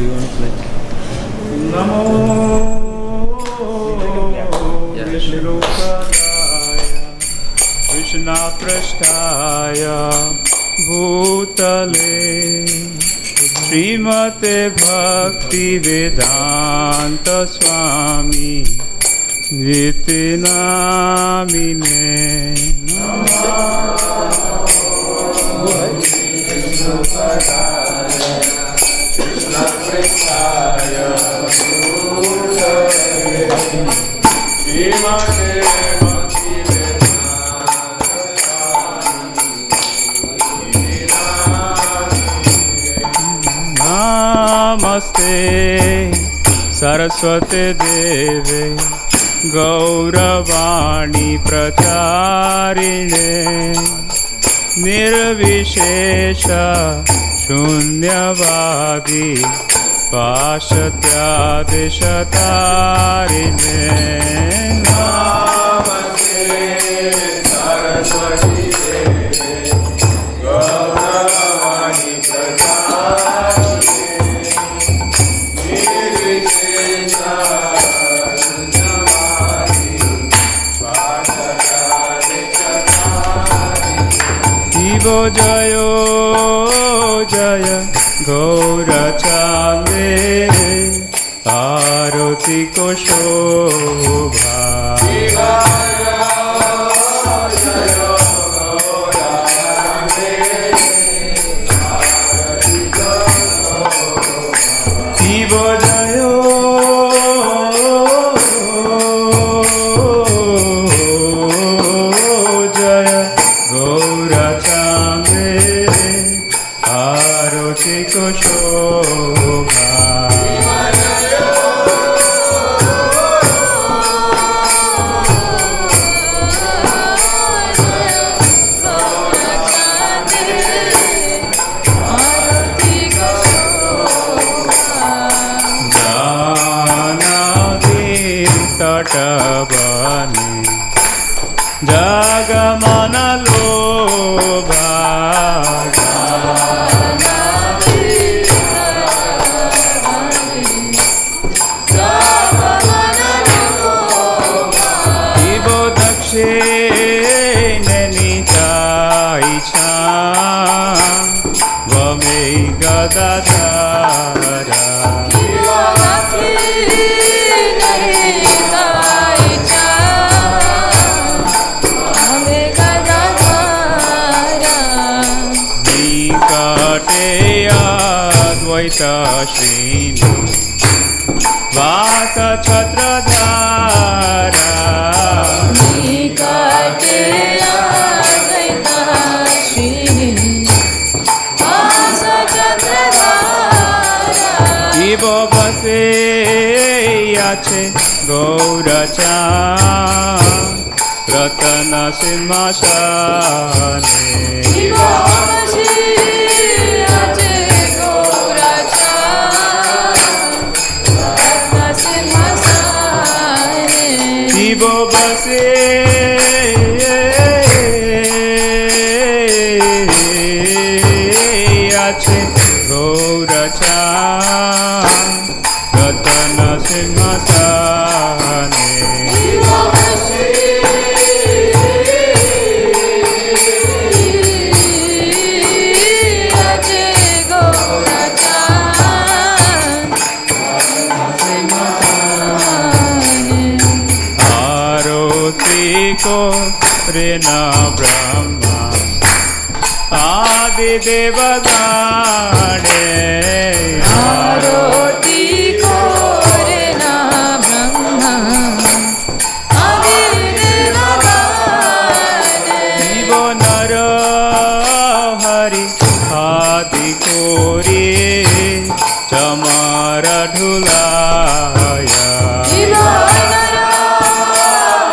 Do you want to play? Namo Vishnupradaya Krishna Prasthaya Bhutale Srimate Bhakti Vedanta Swami Niti Namine Krishna Prasthaya Namaste Saraswate Deve Gauravani Pracharine Nirvishesha Shunyavadi Pashatyadeshatarine Namaste Saraswati Deve Gauravani Pracharine Nirvishesha Shunyavadi Pashatyadeshatarine Ivo Jayo Jaya Gaurachande Aroti ko shobha Ivo Jayo Jaya Gaurachande Aroti ko shobha Tatabani Jagamana Lobha Ibo Dakshe Nenita Icha Vame Gadadara Shrini Vasa Chhatradhara Nikate Advaita Shrini Vasa Chhatradhara Ivo Base Yache Gauracha Ratana Simhasane Ivo Base Yache Ivo Base Yache Gauracha Ratana Simhasane Ivo Base Yache Gauracha Ko Rena Brahma Adi Devagane Aroti Korena Brahma Adi Devagane Ivo Nara Hari Adi Kori Chamara Dhulaya Ivo Nara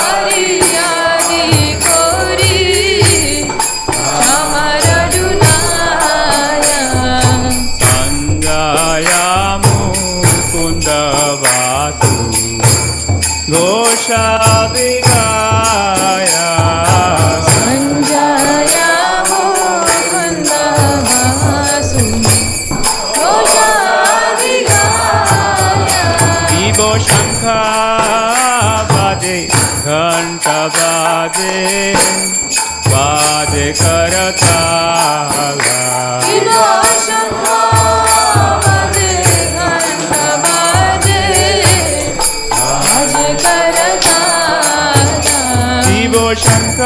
Hari Adi Kori Chamara Dhulaya Sanjaya Mukunda Vasu Gosha Vigaya Sanjaya Mukunda Vasu Gosha Vigaya बाजे घंटा बाजे बाजे करताला शंख बाजे घंटा बाजे बाजे करताला शिवो शंख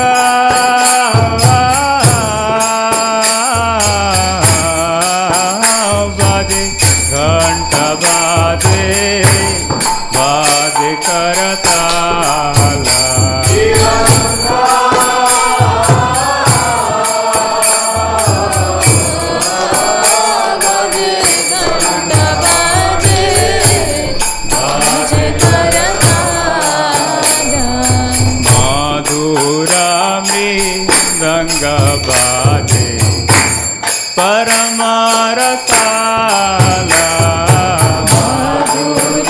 बाजे घंटा बाजे बाजे करताला बाजे परमारसाला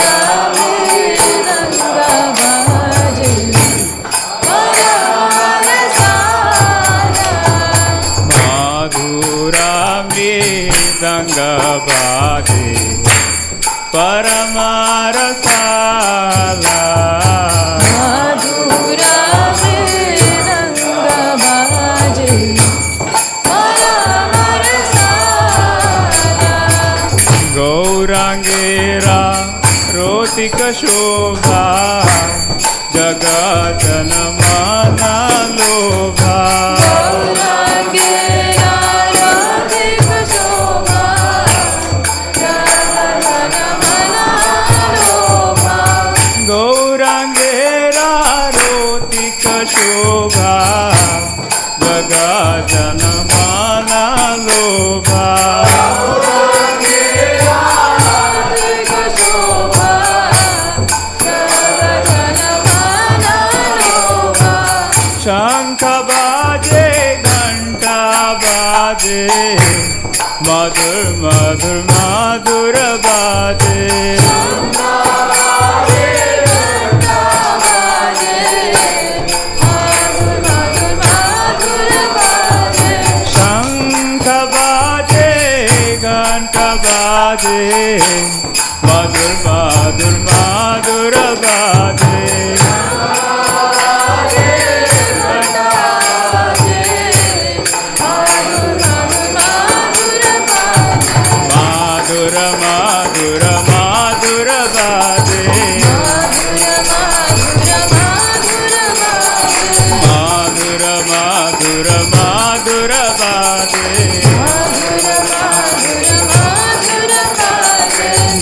मधुरा मृदंग बाजे परमारसाला मधुरा मृदंग बाजे परमारसाला मधुरा मृदंग बाजे गौरांगेरा रोतिक शोभा जगतन माना लोभा गौरांगेरा रोतिक शोभा जगतन माना लोभा गौरांगेरा रोतिक शोभा जगतन माना लोभा शंख बाजे घंटा बाजे मधुर मधुर मधुर बाजे शंख बाजे घंटा बाजे मधुर मधुर मधुर बाजे माधुर माधुर माधुर बाजे माधुर माधुर माधुर बाजे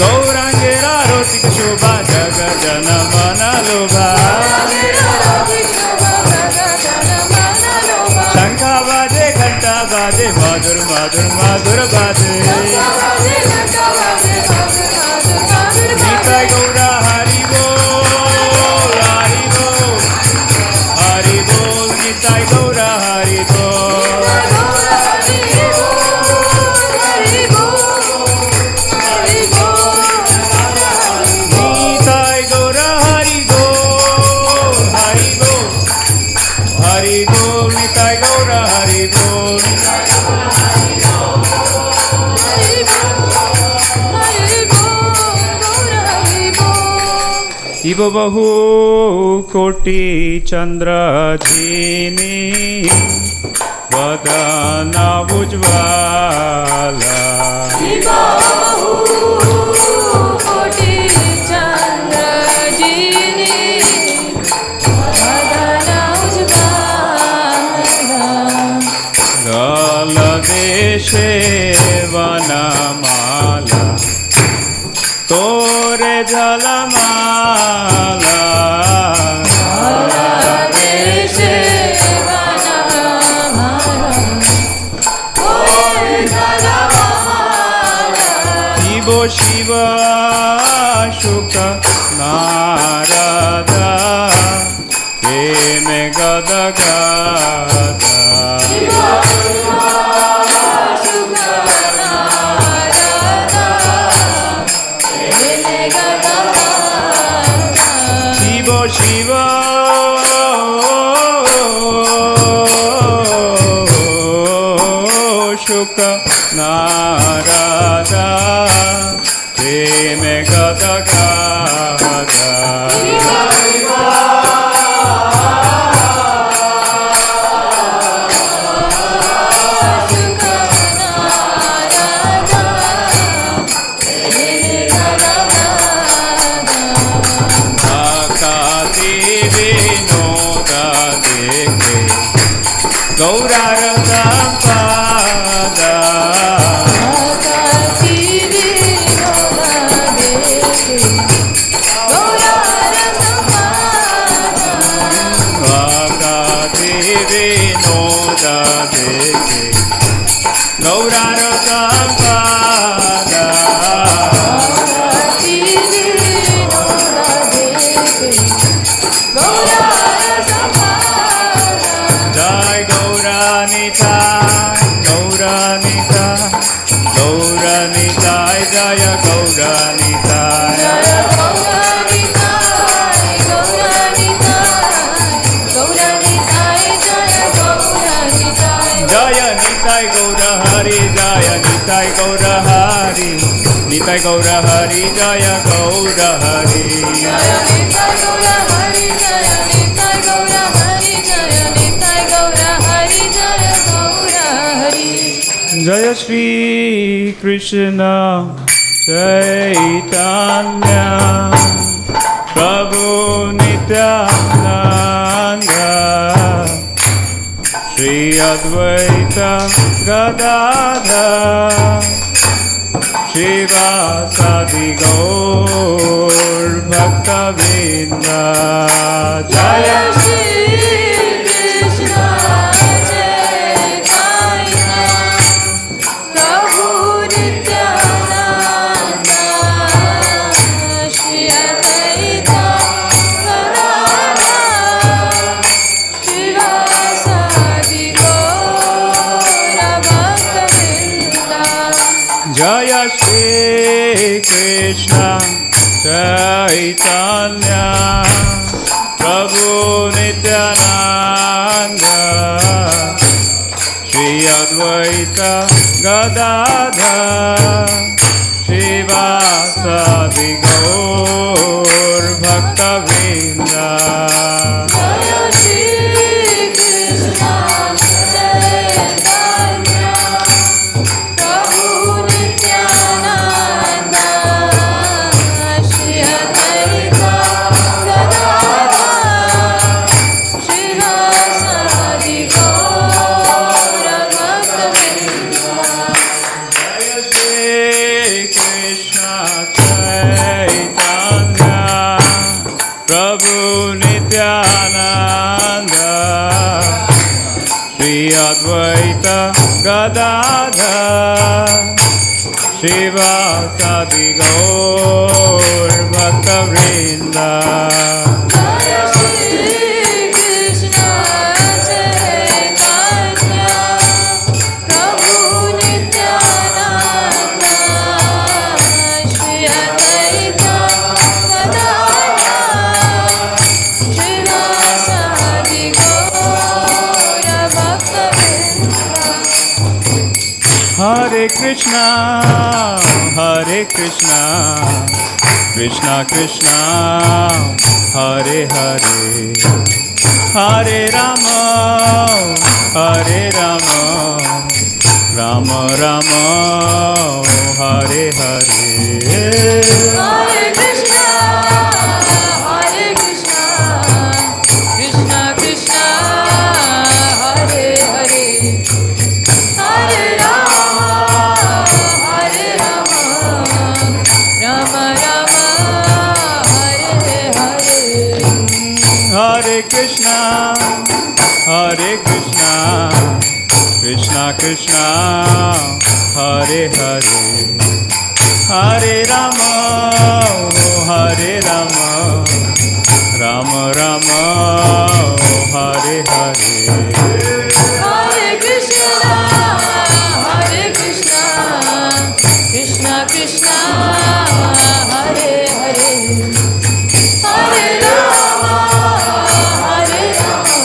गौरांगेरा रोतिक शोभा जगजन मन लोभा शंख बाजे घंटा बाजे मधुर मधुर मधुर बाजे निताय गौरा हरि बोल हरि बोल हरि बोल निताय गौरा हरि बोल निताय गौरा हरि बोल हरि बोल हरि बोल निताय गौरा हरि बोल इव बहु कोटि चंद्र धीनी वदन उज्ज्वला गल देशे वनमाला तोरे जलमाला शिव शिव शुक नारदा हे मे गद गदा शिव शुक नारदा हे मे गद गदा Vinoda Dekhe Gaurara Sampada Bhakti Vinoda Dekhe Gaurara Sampada Bhakti Vinoda Dekhe Gaurara Sampada Bhakti Vinoda Dekhe Gaurara Sampada Jai Gauranita Gauranita Gauranita Jaya Gauranita Jaya Gauranitai, Gauranitai, Gauranitai, Jaya Gauranitai. Jaya Nitai Gaura Hari Jaya Nitai Gaura Hari Nitai Gaura Hari Jaya Gaura Hari Jaya Nitai Gaura Hari, Jaya Nitai Gaura Hari, Jaya Nitai Gaura Hari, Jaya Gaura Hari. Jaya Shri Krishna Chaitanya Prabhu Nityananda Shri Advaita Gadadhar Shiva Sadi Gaur Bhakta Vrinda Jaya Shri Krishna Chaitanya Prabhu Nityananda Shri Advaita Gadadhar Shivasadi Gaura Bhakta-vrinda. Jaya Shri Krishna Chaitanya Prabhu Nityananda Shri Advaita Gadadhar Shivasadi Gaur Bhakta Vrinda Jaya Shri Krishna Chaitanya Prabhu Nityananda Shri Advaita Gadadhar Shivasadi Gaura Bhakta-vrinda. Jaya Shri Krishna Chaitanya Prabhu Nityananda Shri Advaita Gadadhar Shivasadi Gaur Bhakta Vrinda Jaya Shri Krishna Chaitanya Prabhu Nityananda Shri Advaita Gadadhar Shivasadi Gaura Bhakta-vrinda. Hare Krishna Hare Krishna Krishna Krishna Hare Hare Hare Rama Hare Rama Rama Rama Hare Hare Hare Krishna, Hare Krishna, Krishna Krishna, Hare Hare, Hare Rama, Hare Rama, Rama Rama, Hare Hare. Hare Krishna Hare Krishna Krishna Krishna Hare Hare Hare Rama Hare Rama Rama Rama Hare Hare Hare Krishna, Hare Krishna, Krishna Krishna, Hare Hare, Hare Rama, Hare Rama,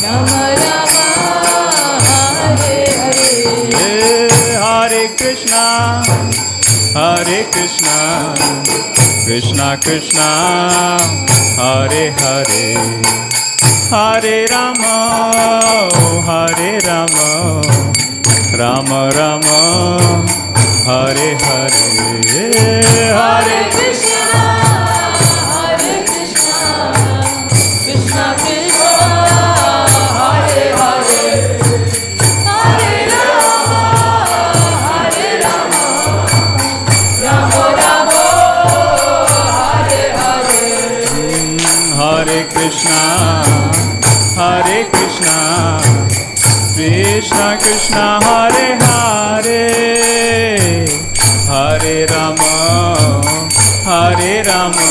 Rama Rama, Hare Hare. Hare Krishna Hare Krishna Krishna Krishna Hare Hare Hare Rama Hare Rama Rama Rama Hare Hare Hare Krishna, Hare Krishna, Hare Krishna, Krishna Krishna, Hare Hare, Hare Rama,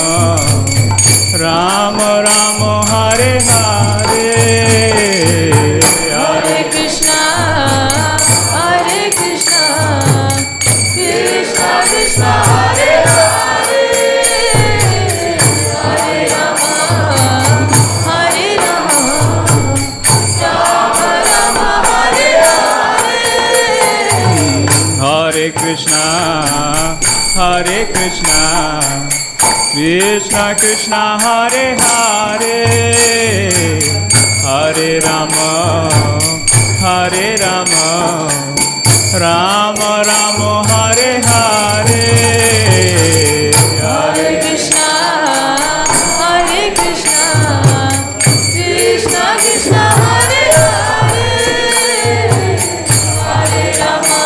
Rama Rama, Hare Hare. Hare Krishna, Krishna Krishna, Hare Hare, Hare Rama, Rama Rama, Hare Hare. Hare Krishna, Krishna Krishna, Hare Hare, Hare Rama, Rama Rama, Hare Hare. Hare Krishna, Krishna Krishna, Hare Hare, Hare Rama,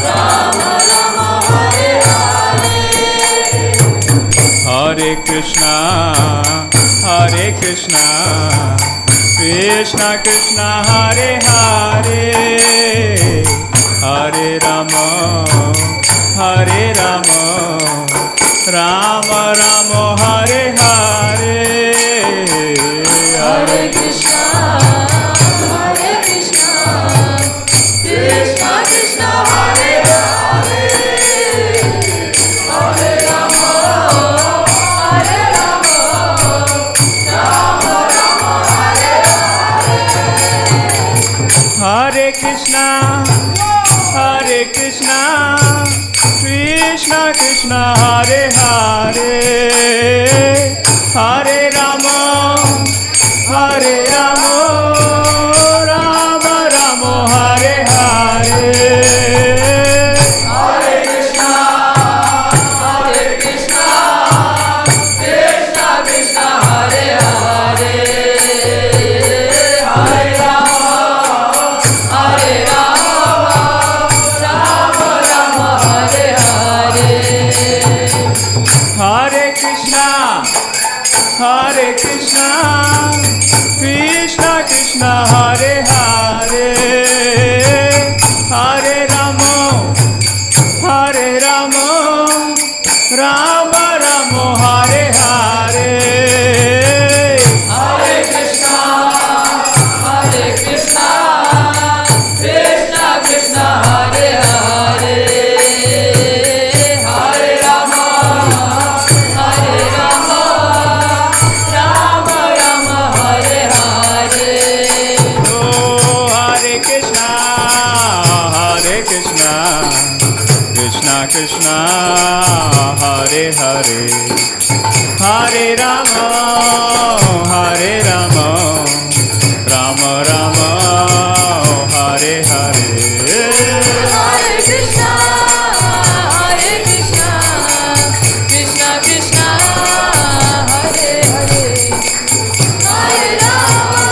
Rama Rama, Hare Hare. Hare Krishna, Krishna Krishna, Hare Hare, Hare Rama, Rama Rama, Hare Hare. Hare Krishna, Krishna Krishna, Hare Hare, Hare Rama, Rama Rama, Hare Hare. Hare Krishna, Krishna Krishna, Hare Hare, Hare Rama, Rama Rama, Hare Hare. Hare Krishna, Krishna Krishna, Hare Hare, Hare Rama, Rama Rama, Hare Hare. Hare Krishna, Krishna Krishna, Hare Hare, Hare Rama, Rama Rama, Hare Hare. Hare Krishna, Krishna Krishna, Hare Hare, Hare Rama, Rama Rama, Hare Hare. Oh, Hare Krishna, Krishna Krishna, Hare Hare, Hare Rama, Rama Rama, Hare Hare. Hare Krishna, Krishna Krishna, Hare Hare, Hare Rama,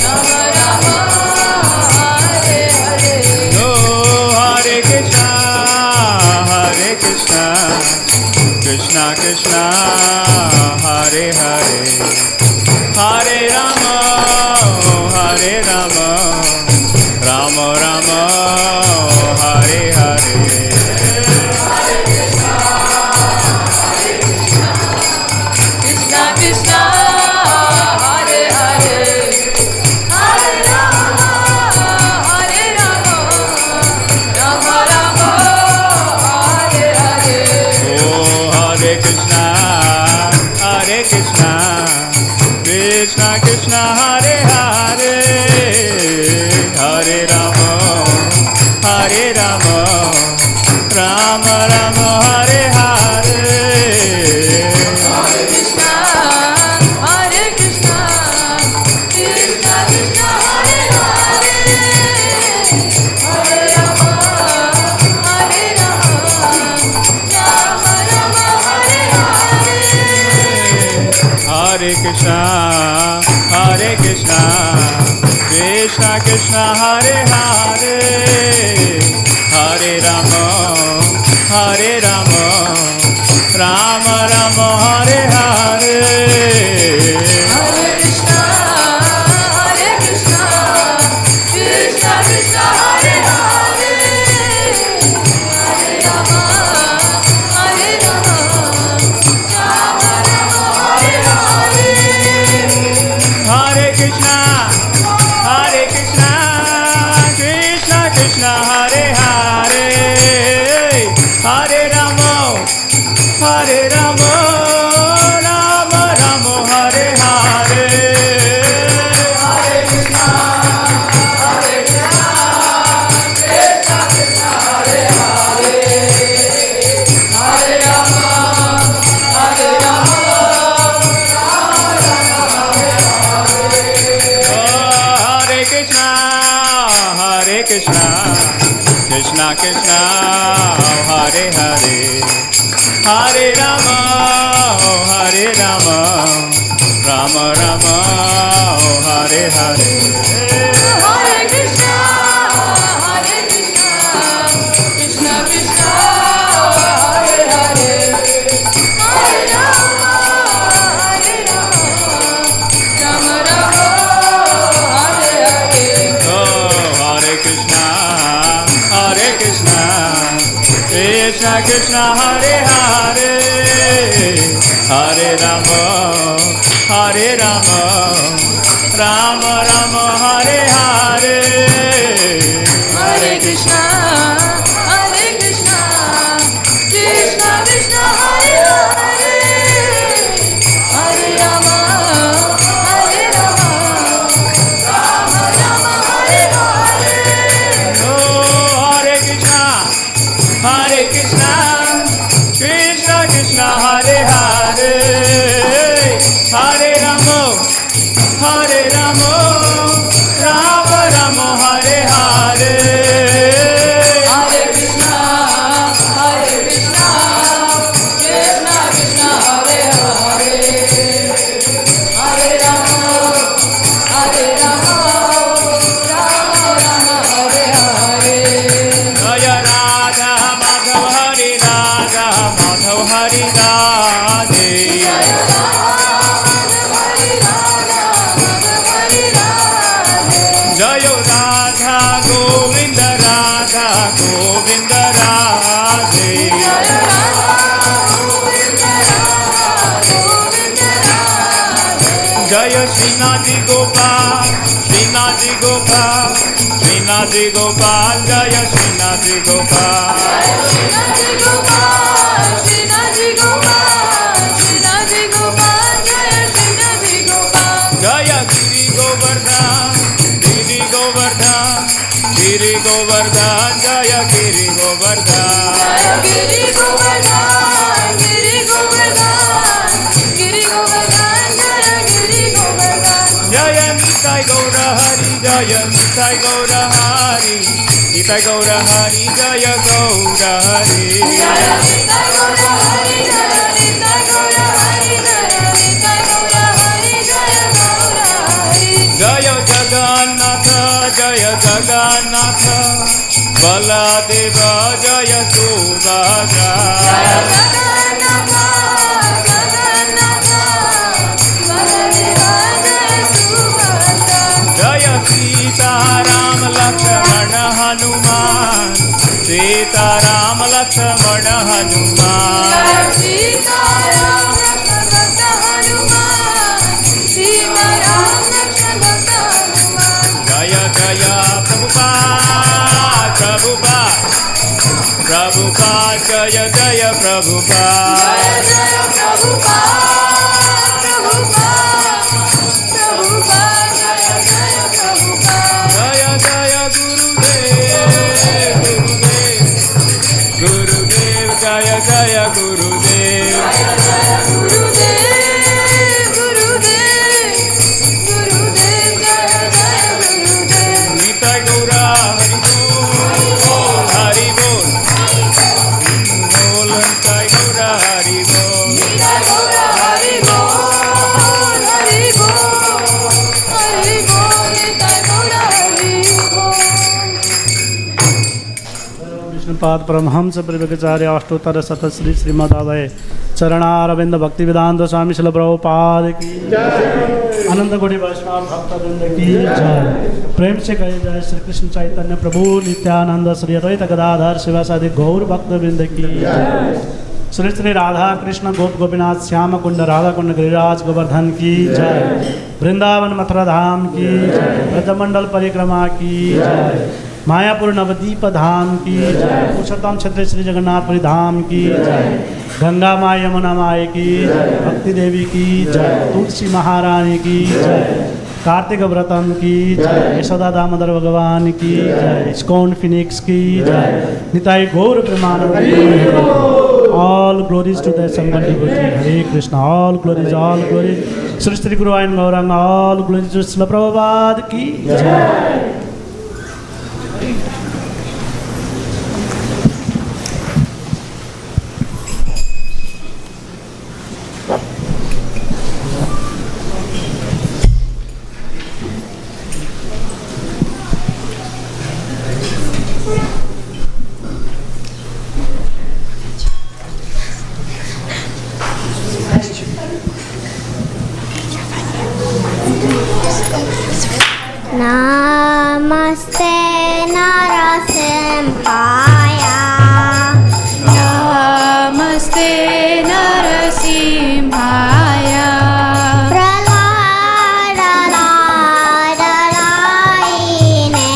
Rama Rama, Hare Hare. Oh, Hare Krishna, Krishna Krishna, Hare Hare, Hare Rama, Rama Rama, Hare Hare. Krishna Krishna, Hare Hare, Hare Rama, Rama Rama, Hare Hare. Oh, Hare Krishna, Krishna Krishna, Hare Hare, Hare Rama, Rama Rama, Hare Hare. Hare Krishna, Krishna Krishna, Hare Hare, Hare Rama, Rama Rama, Hare Hare. Hare Krishna, Krishna Krishna, Hare Hare, Hare Rama, Hare Rama, Rama Rama, Hare Hare. Hare Krishna, Krishna Krishna, Hare Hare, Hare Rama, Rama Rama, Hare Hare. Hare Krishna, Krishna Krishna, Hare Hare, Hare Rama, Rama Rama, Hare Hare. Hare Krishna, Krishna Krishna, Hare Hare, Hare Rama, Hare Krishna, Krishna Krishna, Hare Hare, Hare Rama, Rama Rama, Hare Hare. Hare Krishna, Krishna Krishna, Hare Hare, Hare Rama, Rama Rama, Hare Hare. Oh, Hare Krishna, Krishna Krishna, Hare Hare, Hare Rama, Rama Rama, Hare Hare. Hare Krishna, Krishna Krishna, Hare Hare, Hare Rama, Rama Rama, Hare Hare. Oh, Hare Krishna, Krishna Krishna, Hare Hare, Hare Rama, Rama Rama, Hare Hare. Hare Krishna, Krishna Krishna, Hare Hare, Hare Rama, Rama Rama, Hare Hare. Jaya Radha Madhav Hari Radha Madhav Hari Radhe. Jaya Jaya Radha Govinda Radha Govinda Radhe. Jaya Srinathi Gopal, Srinathi Gopal, Srinathi Gopal, Jaya Srinathi Gopal. Jaya Giri Govardhan, Giri Govardhan, Giri Govardhan, Jaya Giri Govardhan. Giri Govardhan, Giri Govardhan, Giri Govardhan, Jaya Giri Govardhan. Jaya Nitai Gaura Hari, Jaya Nitai Gaura Hari, Nitai Gaura Hari, Jaya Gaura Hari. Jaya Nitai Gaura Hari, Jaya Nitai Gaura Hari, Jaya Nitai Gaura Hari, Jaya Gaura Hari. Jaya Jagannatha, Jaya Jagannatha, Baladeva, Jaya Subhadra. Jaya Jagannatha, Jagannatha, Baladeva, Jaya Subhadra. Jaya Sita Ram Lakshmana Hanuman, Sita Ram Lakshmana Hanuman. Jaya Sita Ram Lakshmana Hanuman, Sita Ram Lakshmana Hanuman. Jaya Jaya Prabhupada, Prabhupada, Prabhupada, Jaya Jaya Prabhupada. Jaya Jaya Prabhupada, Prabhupada, Jaya Jaya Prabhupada. Jaya Jaya Gurudev, Gurudev, Jaya Jaya Gurudev. Jaya Jaya Gurudev, Gurudev, Gurudev, Jaya Jaya Gurudev. Nitai Gaura Hari Bol, Hari Bol, Bol Nitai Gaura Hari Bol. Nitai Gaura Hari Bol, Hari Bol, Hari Bol, Nitai Gaura Hari Bol. Shripad Paramhans परिव्राजकाचार्य अष्टोत्तर शतश्री श्रीमदाभय चरणारविंद भक्ति वेदांत स्वामी शिल प्रभुपाद की जय। अनंत कोटि वैष्णव भक्तवृंद की जय। प्रेम से कहे जय श्री कृष्ण चैतन्य प्रभु नित्यानंद श्री अद्वैत गदाधर शिवासादि गौर भक्तवृंद की जय। श्री श्री राधा कृष्ण गोप गोपीनाथ श्याम कुंड राधा कुंड गिरिराज गोवर्धन की जय। वृंदावन मथुरा धाम की जय। ब्रजमंडल परिक्रमा की जय। मायापुर नवदीप धाम की जय। पुरुषोत्तम क्षेत्र श्री जगन्नाथपुरी धाम की जय। गंगा माँ यमुना माई की जय। भक्ति देवी की जय। तुलसी महारानी की जय। कार्तिक व्रतम की जय। यशोदा दामोदर भगवान की जय। इस्कॉन फिनिक्स की जय। निताई गौर Premanand. All glories to the Sangam devotee. Hare Krishna. All glories. Sri Sri Guru and Gauranga. All glories to Srila Prabhupada ki jai. Namaste Narasimhaya. Namaste Narasimhaya. Praladalalayine.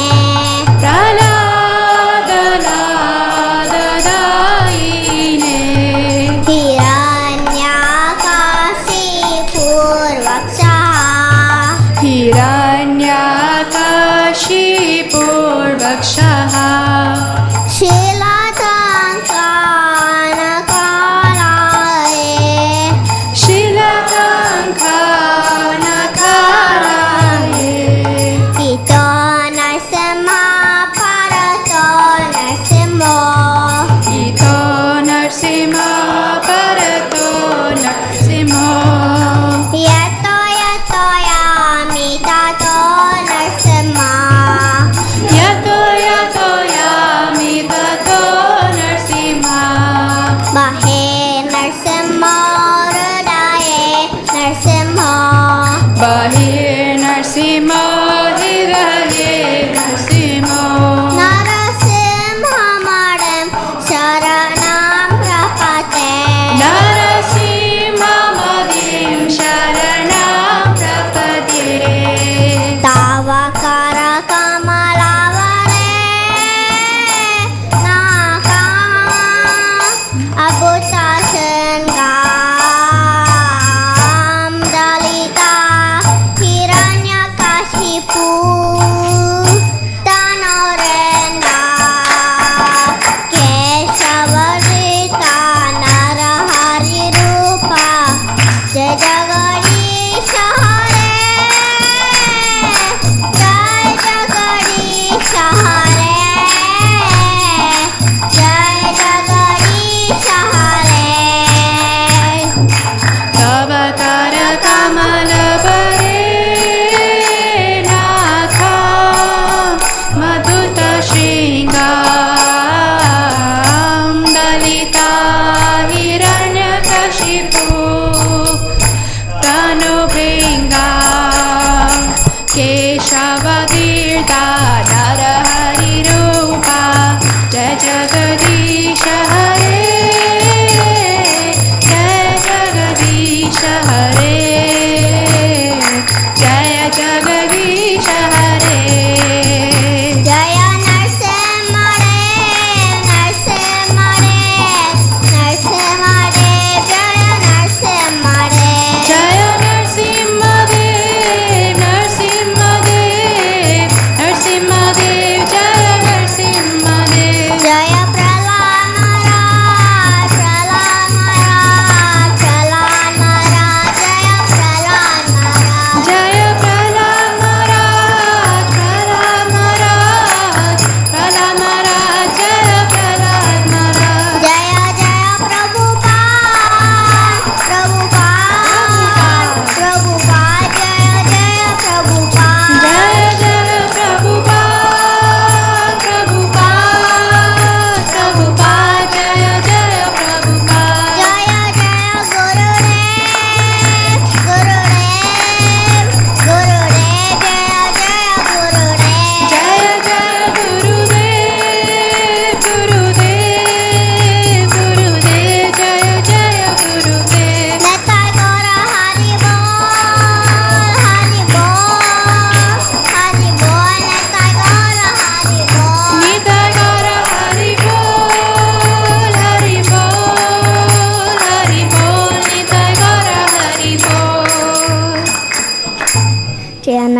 Praladalalayine. Hiranyakashipurvakshaha. Hiranyakashipurvakshaः Shilakankanakalaye. Ito Narsimha Parato Narsimho. Ito Narsimha Parato Narsimho. Yato yato yami tato Narsimha. Yato yato yami tato Narsimha. Bahe Narsimho Hridaye Narsimho. Bahir Narsimha Hiraye Narsimha. Narasimhamadam Sharanam Prapate. Narasimhamadin Sharanam Prapade. Tavakara Kamalavare Naka Abhuta Sangam Dalita Hiranyakashipu Tanorenda Keshavarita Narahari Rupa Jai Jagadish Hare. Jai Jagadish Hare. Jai Jagadish Hare. Tavakara Kamalabare Nakha Madhuta Shringam Dalita Hiranyakashipu Tanubringa Keshavadirta Narahari Rupa Jai Jagadish Hare. Jai Jagadish Hare. Jai Jagadish Hare. Jaya Narsimhadev, Narsimhadev, Narsimhadev.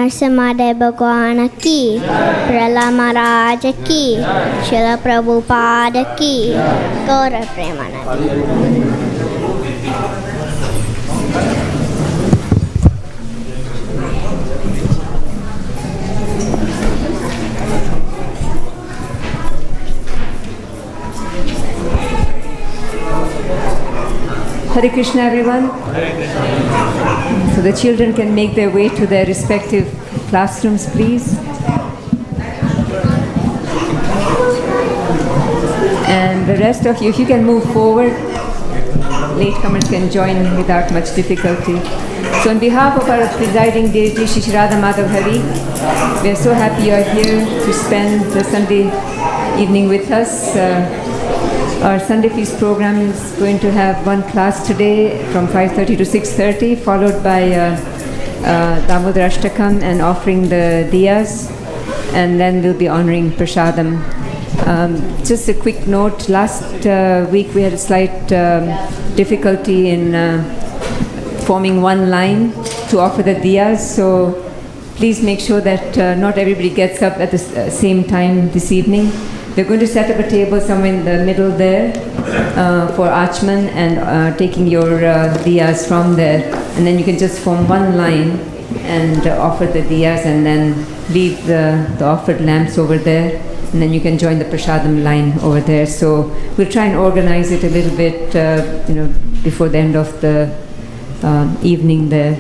Narasimha भगवान की, प्रहलाद महाराज की, श्रील प्रभुपाद की, गौर Premanand. Hare Krishna, everyone. So the children can make their way to their respective classrooms, please. And the rest of you, if you can move forward, latecomers can join without much difficulty. So on behalf of our presiding deity, Shri Radha Madhav Hari, we are so happy you are here to spend the Sunday evening with us. Our Sunday Feast program is going to have one class today from 5:30 to 6:30, followed by Damodar Ashtakam and offering the diyas, and then we'll be honoring Prasadam. Just a quick note, last week we had a slight difficulty in forming one line to offer the diyas, so please make sure that not everybody gets up at the same time this evening. We're going to set up a table somewhere in the middle there for Achman and taking your diyas from there. And then you can just form one line and offer the diyas and then leave the offered lamps over there. And then you can join the prasadam line over there. So we'll try and organize it a little bit, before the end of the evening there.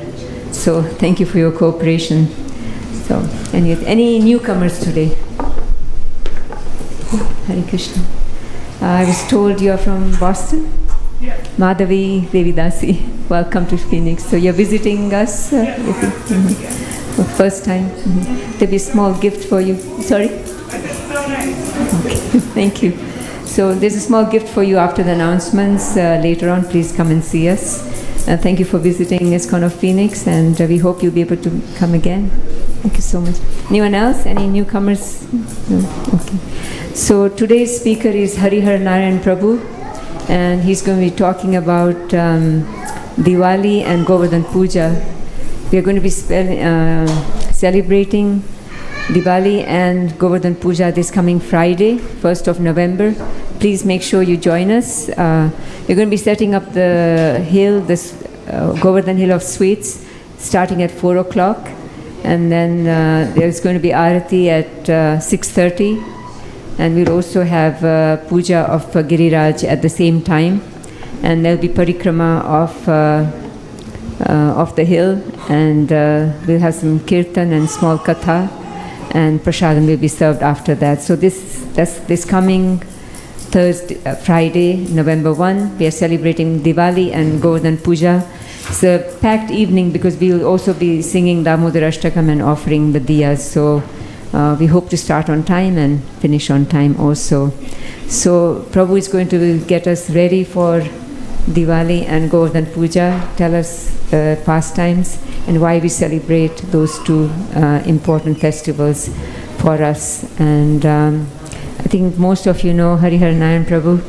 So thank you for your cooperation. So any newcomers today? Hare Krishna. I was told you are from Boston? Yeah. Madhavi Devidasi. Welcome to Phoenix. So you're visiting us? For first time? There'll be a small gift for you. Sorry? Okay. Thank you. So there's a small gift for you after the announcements. Later on, please come and see us. Thank you for visiting ISKCON of Phoenix, and we hope you'll be able to come again. Thank you so much. Anyone else? Any newcomers? No? Okay. So today's speaker is Harihara Narayana Prabhu, and he's going to be talking about Diwali and Govardhan Puja. We are going to be celebrating Diwali and Govardhan Puja this coming Friday, 1st of November. Please make sure you join us. We're going to be setting up the hill, this Govardhan Hill of Sweets, starting at 4 o'clock. And then there's going to be Arati at 6:30. And we'll also have Puja of Giriraj at the same time. And there'll be Parikrama of the hill. And we'll have some Kirtan and small Katha. And Prasadam will be served after that. So this coming Friday, November 1, we are celebrating Diwali and Govardhan Puja. It's a packed evening because we will also be singing Damodar Ashtakam and offering the diyas. So we hope to start on time and finish on time also. So Prabhu is going to get us ready for Diwali and Govardhan Puja, tell us pastimes and why we celebrate those two important festivals for us. And I think most of you know Harihara Narayana Prabhu.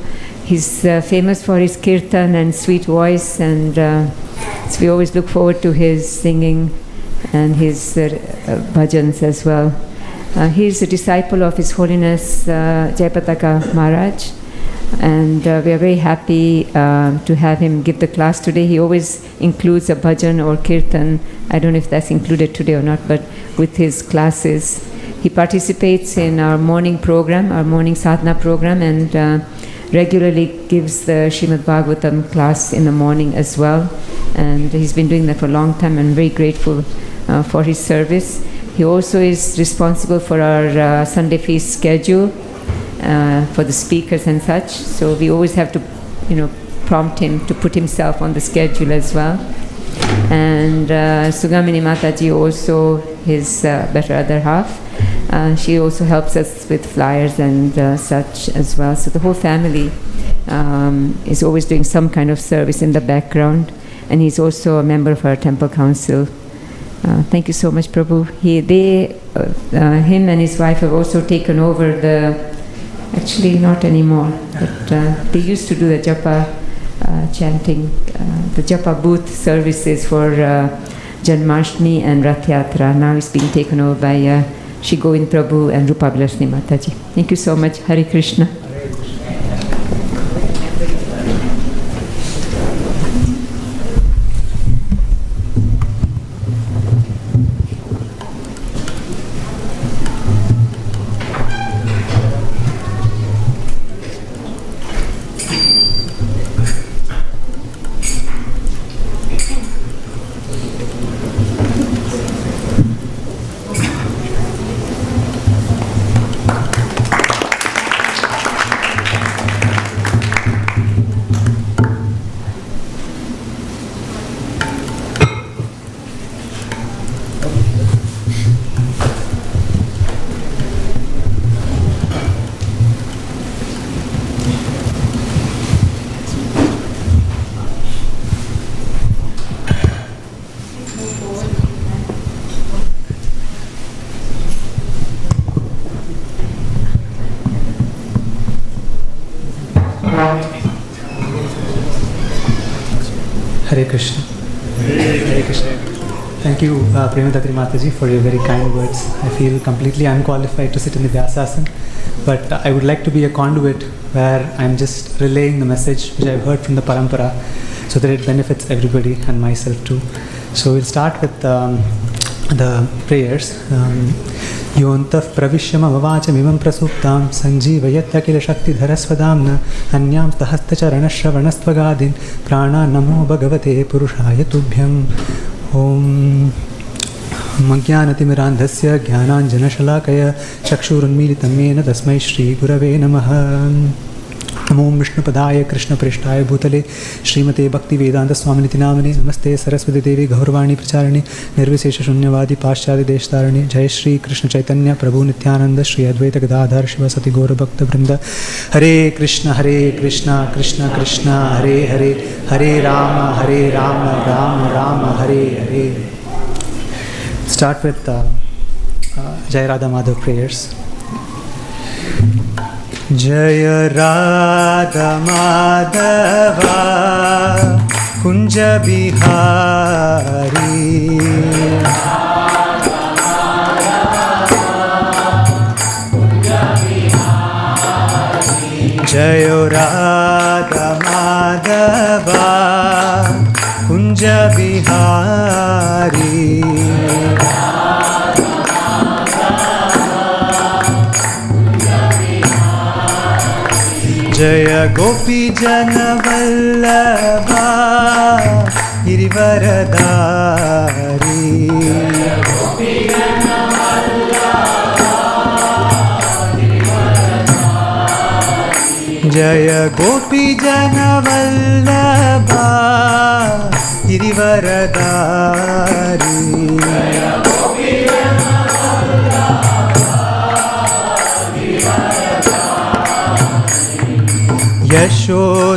He's famous for his kirtan and sweet voice, and so we always look forward to his singing and his bhajans as well. He's a disciple of His Holiness Jayapataka Maharaj, and we are very happy to have him give the class today. He always includes a bhajan or kirtan. I don't know if that's included today or not, but with his classes. He participates in our morning program, our morning sadhana program, and regularly gives the Srimad Bhagavatam class in the morning as well. And he's been doing that for a long time, and very grateful for his service. He also is responsible for our Sunday feast schedule, for the speakers and such. So we always have to, prompt him to put himself on the schedule as well. And Sugamini Mataji also, his better other half. She also helps us with flyers and such as well. So the whole family is always doing some kind of service in the background. And he's also a member of our temple council. Thank you so much, Prabhu. Him and his wife have also taken over actually not anymore, but they used to do the japa chanting, the japa booth services for Janmashtami and Rath Yatra. Now it's being taken over by Shri Govind Prabhu and Rupa Vilasini Mataji. Thank you so much. Hare Krishna. Hare Krishna. Hare Krishna. Thank you, Premadhatri Mataji, for your very kind words. I feel completely unqualified to sit in the Vyasasana, but I would like to be a conduit where I'm just relaying the message which I've heard from the Parampara so that it benefits everybody and myself too. So we'll start with the prayers. योऽन्तः प्रविश्य मम वाचमिमं प्रसुप्तां सञ्जीवयत्य किल शक्तिधरस्वदाम्ना अन्यां हस्तचरणश्रवणस्त्वगादीन् प्राणान् नमो भगवते पुरुषाय तुभ्यम् ॐ अज्ञानतिमिरान्धस्य ज्ञानाञ्जनशलाकया चक्षुरुन्मीलितं येन तस्मै श्रीगुरवे नमः। नमो विष्णुपदाय कृष्णप्रेष्ठाय भूतले श्रीमते भक्तिवेदान्तस्वामिनिति नामने नमस्ते सरस्वती देवी गौरवाणी प्रचारिणे निर्विशेषशून्यवादी पाश्चात्यदेशतारिणे जय श्री कृष्ण चैतन्य प्रभु नित्यानंद श्री अद्वैत गदाधर शिवसति गौरभक्तवृंद। हरे Krishna Krishna Krishna Hare Hare Hare Ram Ram Ram Hare Hare. Start with Jai Radha Madhav prayers. जय राधा माधवा कुंज बिहारी जय राधा माधवा कुंज बिहारी जय गोपी जन वल्लभा गिरिवरधारी जय गोपी जन वल्लभा गिरिवरधारी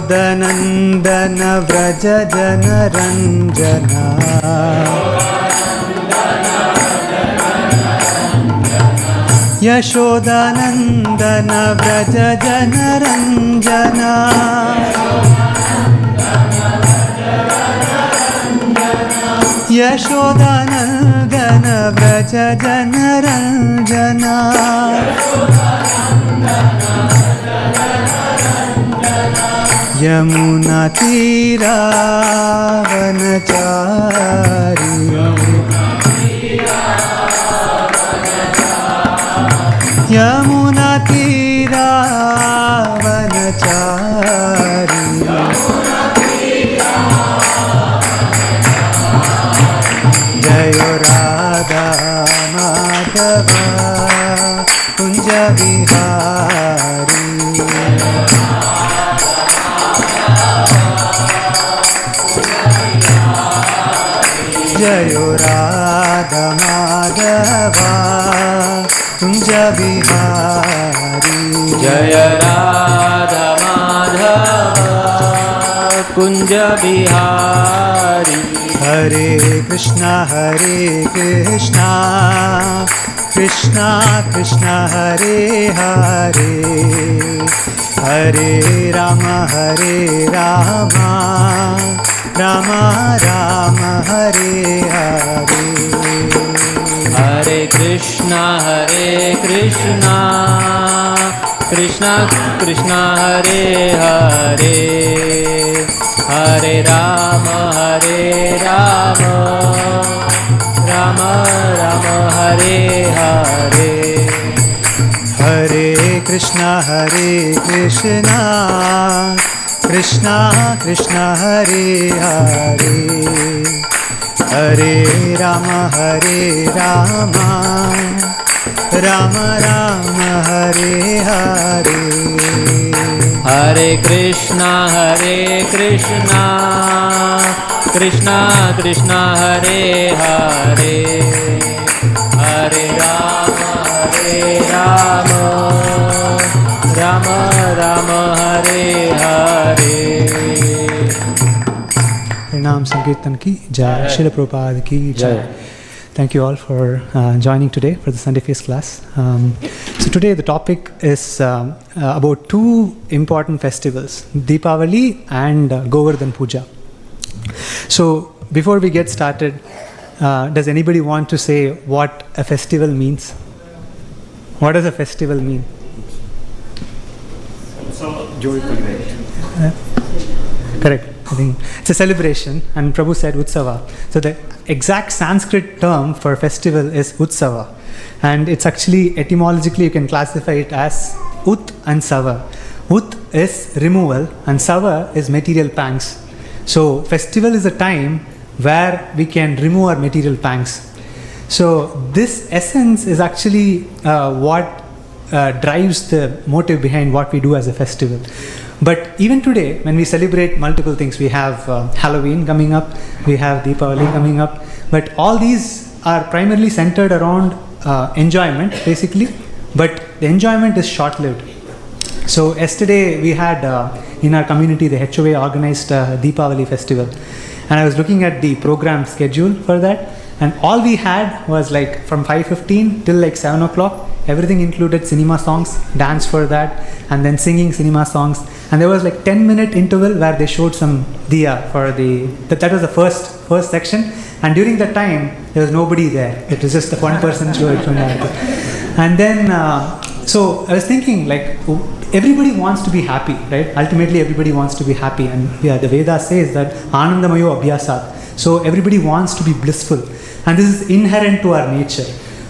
यशोदनन्दन व्रज जनरञ्जना यशोदनन्दन व्रज जनरञ्जना यशोदनन्दन व्रज जनरञ्जना यमुना तीरावनचारी यमुना तीरावनचारी जय राधा माधवा कुंज बिहारी जय राधा माधवा कुंज बिहारी जय राधा माधवा कुंज बिहारी। हरे Krishna Krishna Krishna Hare Hare Hare Ram Rama Rama Hare Hare. Hare Krishna Krishna Krishna Hare Hare, Hare Rama Rama Rama Hare Hare. Hare Krishna Krishna Krishna Hare Hare, Hare Rama Rama Rama Hare Hare. Hare Krishna Krishna Krishna Hare Hare, Hare Rama Rama Rama Hare Hare. Pranam Sankirtan ki jai, Srila Prabhupada ki jai. Thank you all for joining today for the Sunday Feast class. So today the topic is about two important festivals, Deepavali and Govardhan Puja. So before we get started, does anybody want to say what a festival means? What does a festival mean? Correct. I think it's a celebration, and Prabhu said Utsava. So the exact Sanskrit term for festival is Utsava, and it's actually etymologically you can classify it as Ut and Sava. Ut is removal, and Sava is material pangs. So festival is a time where we can remove our material pangs. So this essence is actually what drives the motive behind what we do as a festival. But even today, when we celebrate multiple things, we have Halloween coming up, we have Deepavali coming up, but all these are primarily centered around enjoyment, basically, but the enjoyment is short-lived. So yesterday we had in our community, the HOA organized Deepavali festival, and I was looking at the program schedule for that, and all we had was like from 5:15 till like 7 o'clock. Everything included cinema songs, dance for that, and then singing cinema songs. And there was like 10-minute interval where they showed some diya for that was the first section. And during that time, there was nobody there. It was just the one person showing. And then, so I was thinking, like, everybody wants to be happy, right? Ultimately, everybody wants to be happy. And the Veda says that Anandamayo Abhyasat. So everybody wants to be blissful. And this is inherent to our nature.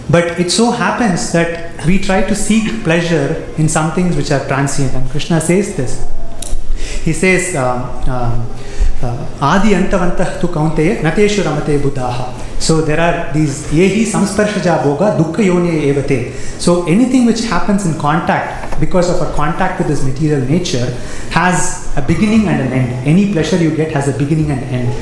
But it so happens that we try to seek pleasure in some things which are transient. And Krishna says this. He says, Adi antavantah tu kaunteya nateshu ramate buddhaha. So there are these yehi samsparshaja bhoga dukkha yone evate. So anything which happens in contact, because of our contact with this material nature, has a beginning and an end. Any pleasure you get has a beginning and end.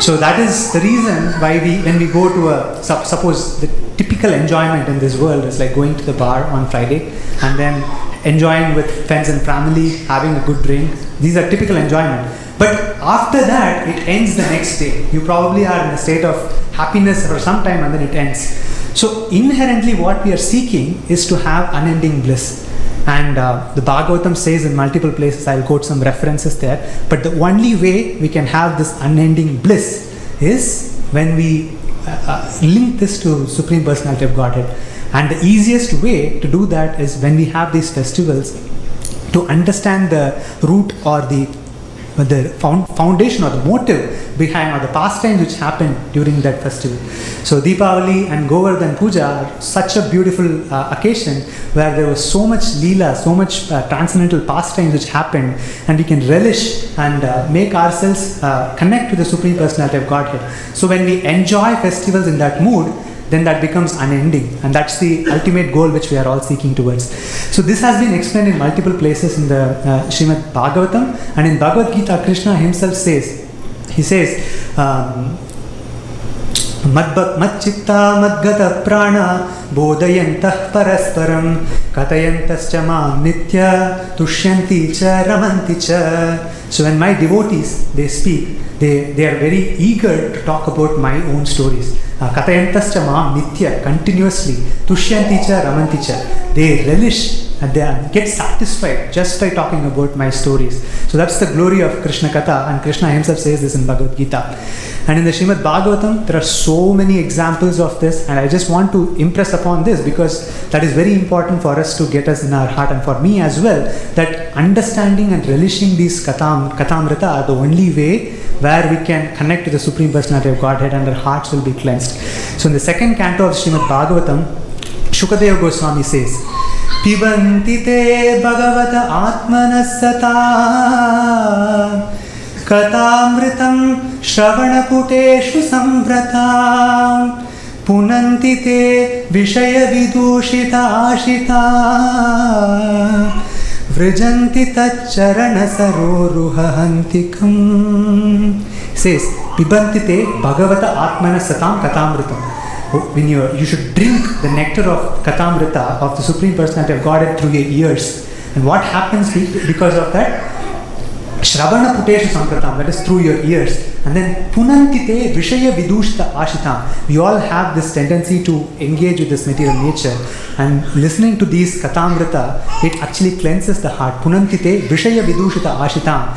So that is the reason why when we go to suppose the typical enjoyment in this world is like going to the bar on Friday and then enjoying with friends and family, having a good drink. These are typical enjoyment. But after that, it ends the next day. You probably are in a state of happiness for some time and then it ends. So inherently what we are seeking is to have unending bliss. And the Bhagavatam says in multiple places, I'll quote some references there, but the only way we can have this unending bliss is when we link this to Supreme Personality of Godhead. And the easiest way to do that is when we have these festivals, to understand the root or the foundation or the motive behind or the pastimes which happened during that festival. So Deepavali and Govardhan Puja are such a beautiful occasion where there was so much Leela, so much transcendental pastimes which happened, and we can relish and make ourselves connect to the Supreme Personality of Godhead. So when we enjoy festivals in that mood, then that becomes unending, and that's the ultimate goal which we are all seeking towards. So this has been explained in multiple places in the Srimad Bhagavatam, and in Bhagavad Gita, Krishna himself says, he says, Madchitta madgata prana bodhayantah parasparam katayantascha mam nitya tushyanti cha ramanti cha. So when my devotees, they speak, they are very eager to talk about my own stories. Katayantascha mam nitya, continuously, tushyanti cha ramanti cha. They relish and they get satisfied just by talking about my stories. So that's the glory of Krishna Katha, and Krishna himself says this in Bhagavad Gita. And in the Srimad Bhagavatam, there are so many examples of this, and I just want to impress upon this because that is very important for us to get us in our heart, and for me as well, that understanding and relishing these Kathamrita are the only way where we can connect to the Supreme Personality of Godhead and our hearts will be cleansed. So in the second canto of Srimad Bhagavatam, Shukadeva Goswami says, Pibanti te bhagavata atmanasata katamritam shravanaputeshu samvrata punanti te vishaya vidushita ashita vrijanti tacharana saroruhantikam. Says, Pibanti te bhagavata atmanasatam katamritam. When you should drink the nectar of Kathamrita, of the Supreme Personality of Godhead, through your ears. And what happens because of that? Shravana Puteshu Sampratam, that is through your ears. And then Punantite Vishaya Vidushta Ashitam. We all have this tendency to engage with this material nature. And listening to these Kathamrita, it actually cleanses the heart. Punantite Vishaya Vidushita Ashitam.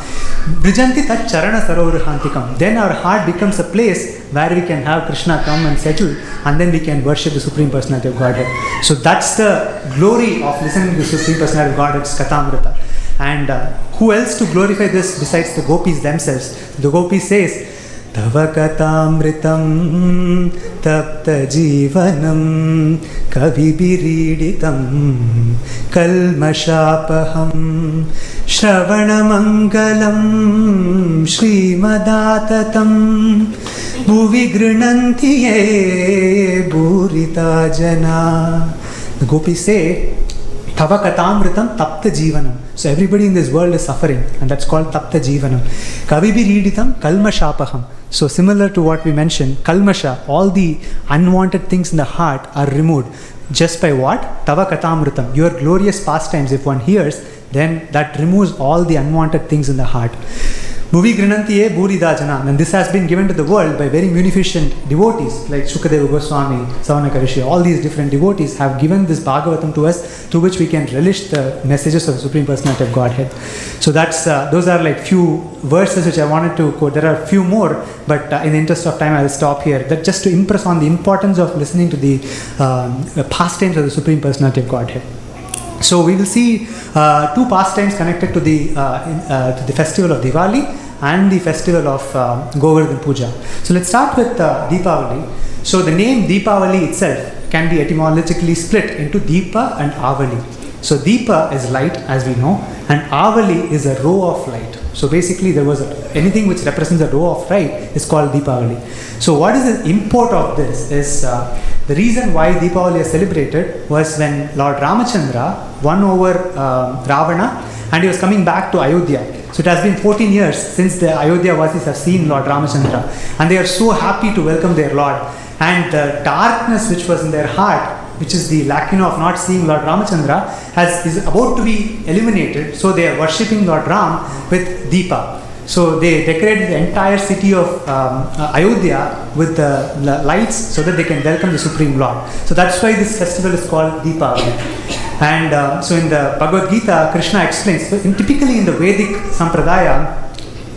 Brijanti Tat Charana Saroruhantikam. Then our heart becomes a place where we can have Krishna come and settle, and then we can worship the Supreme Personality of Godhead. So that's the glory of listening to the Supreme Personality of Godhead's Kathamrita. And who else to glorify this besides the gopis themselves? The gopis says, Tava katamritam tapta jivanam kavibiriditam kalmashapaham shravanamangalam shrimadatam bhuvi grinanti ye bhurita jana. The gopis say, Tava katamritam tapta jivanam. So everybody in this world is suffering, and that's called tapta jivanam. Kavibiriditam kalmashapaham. So similar to what we mentioned, kalmasha, all the unwanted things in the heart are removed. Just by what? Tava katamritam. Your glorious pastimes, if one hears, then that removes all the unwanted things in the heart. Bhuvi grinantiye bhurida jana. And this has been given to the world by very munificent devotees like Shukadeva Goswami, Savanaka Rishi. All these different devotees have given this Bhagavatam to us, through which we can relish the messages of the Supreme Personality of Godhead. So that's those are like few verses which I wanted to quote. There are a few more, but in the interest of time I will stop here. That just to impress on the importance of listening to the pastimes of the Supreme Personality of Godhead. So we will see two pastimes connected to the festival of Diwali and the festival of Govardhan Puja. So let's start with Deepavali. So the name Deepavali itself can be etymologically split into Deepa and Avali. So Deepa is light, as we know, and Avali is a row of light. So basically anything which represents a row of light is called Deepavali. So what is the import of this is the reason why Deepavali is celebrated was when Lord Ramachandra won over Ravana, and he was coming back to Ayodhya. So it has been 14 years since the Ayodhya Vasis have seen Lord Ramachandra, and they are so happy to welcome their Lord. And the darkness which was in their heart, which is the lacuna of not seeing Lord Ramachandra, is about to be eliminated. So they are worshipping Lord Ram with Deepa. So they decorated the entire city of Ayodhya with the lights so that they can welcome the Supreme Lord. So that's why this festival is called Deepavali. And so in the Bhagavad Gita, Krishna explains, typically in the Vedic Sampradaya,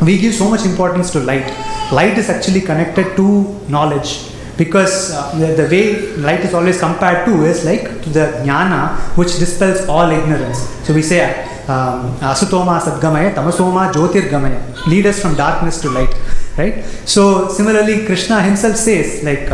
we give so much importance to light. Light is actually connected to knowledge. Because the way light is always compared to is like to the jnana, which dispels all ignorance. So we say asutoma sadgamaya tamasoma jyotirgamaya, lead us from darkness to light, right? So similarly Krishna himself says like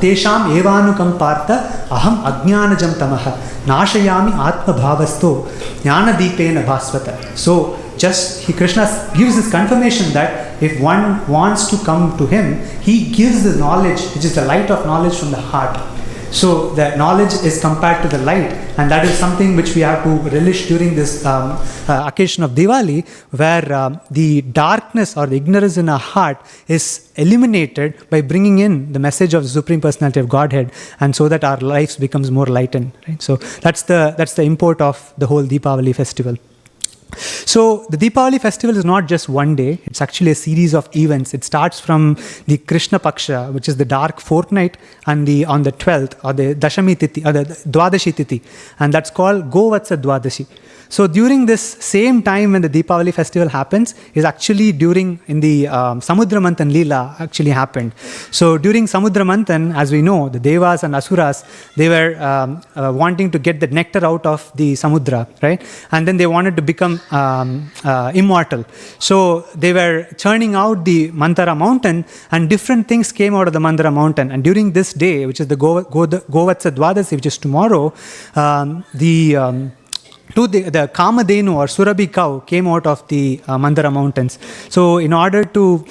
tesham evanukam partha aham ajnanajam tamaha nashayami atma bhavasto jnana deepena bhasvata. So Krishna gives this confirmation that if one wants to come to him, he gives the knowledge, which is the light of knowledge from the heart. So the knowledge is compared to the light, and that is something which we have to relish during this occasion of Diwali, where the darkness or the ignorance in our heart is eliminated by bringing in the message of the Supreme Personality of Godhead, and so that our lives becomes more lightened. Right? So that's the import of the whole Deepavali festival. So the Deepavali festival is not just one day, it's actually a series of events. It starts from the Krishna Paksha, which is the dark fortnight, and on the 12th, or the Dashami Tithi, or the Dwadashi Tithi, and that's called Govatsa Dwadashi. So during this same time when the Deepavali festival happens is actually in the Samudra Manthan Leela actually happened. So during Samudra Manthan, as we know, the Devas and Asuras, they were wanting to get the nectar out of the Samudra, right? And then they wanted to become immortal. So they were churning out the Mantara mountain, and different things came out of the Mantara mountain. And during this day, which is the Govatsa Dwadasi, which is tomorrow, the Kamadhenu or Surabhi cow came out of the Mandara mountains. So in order to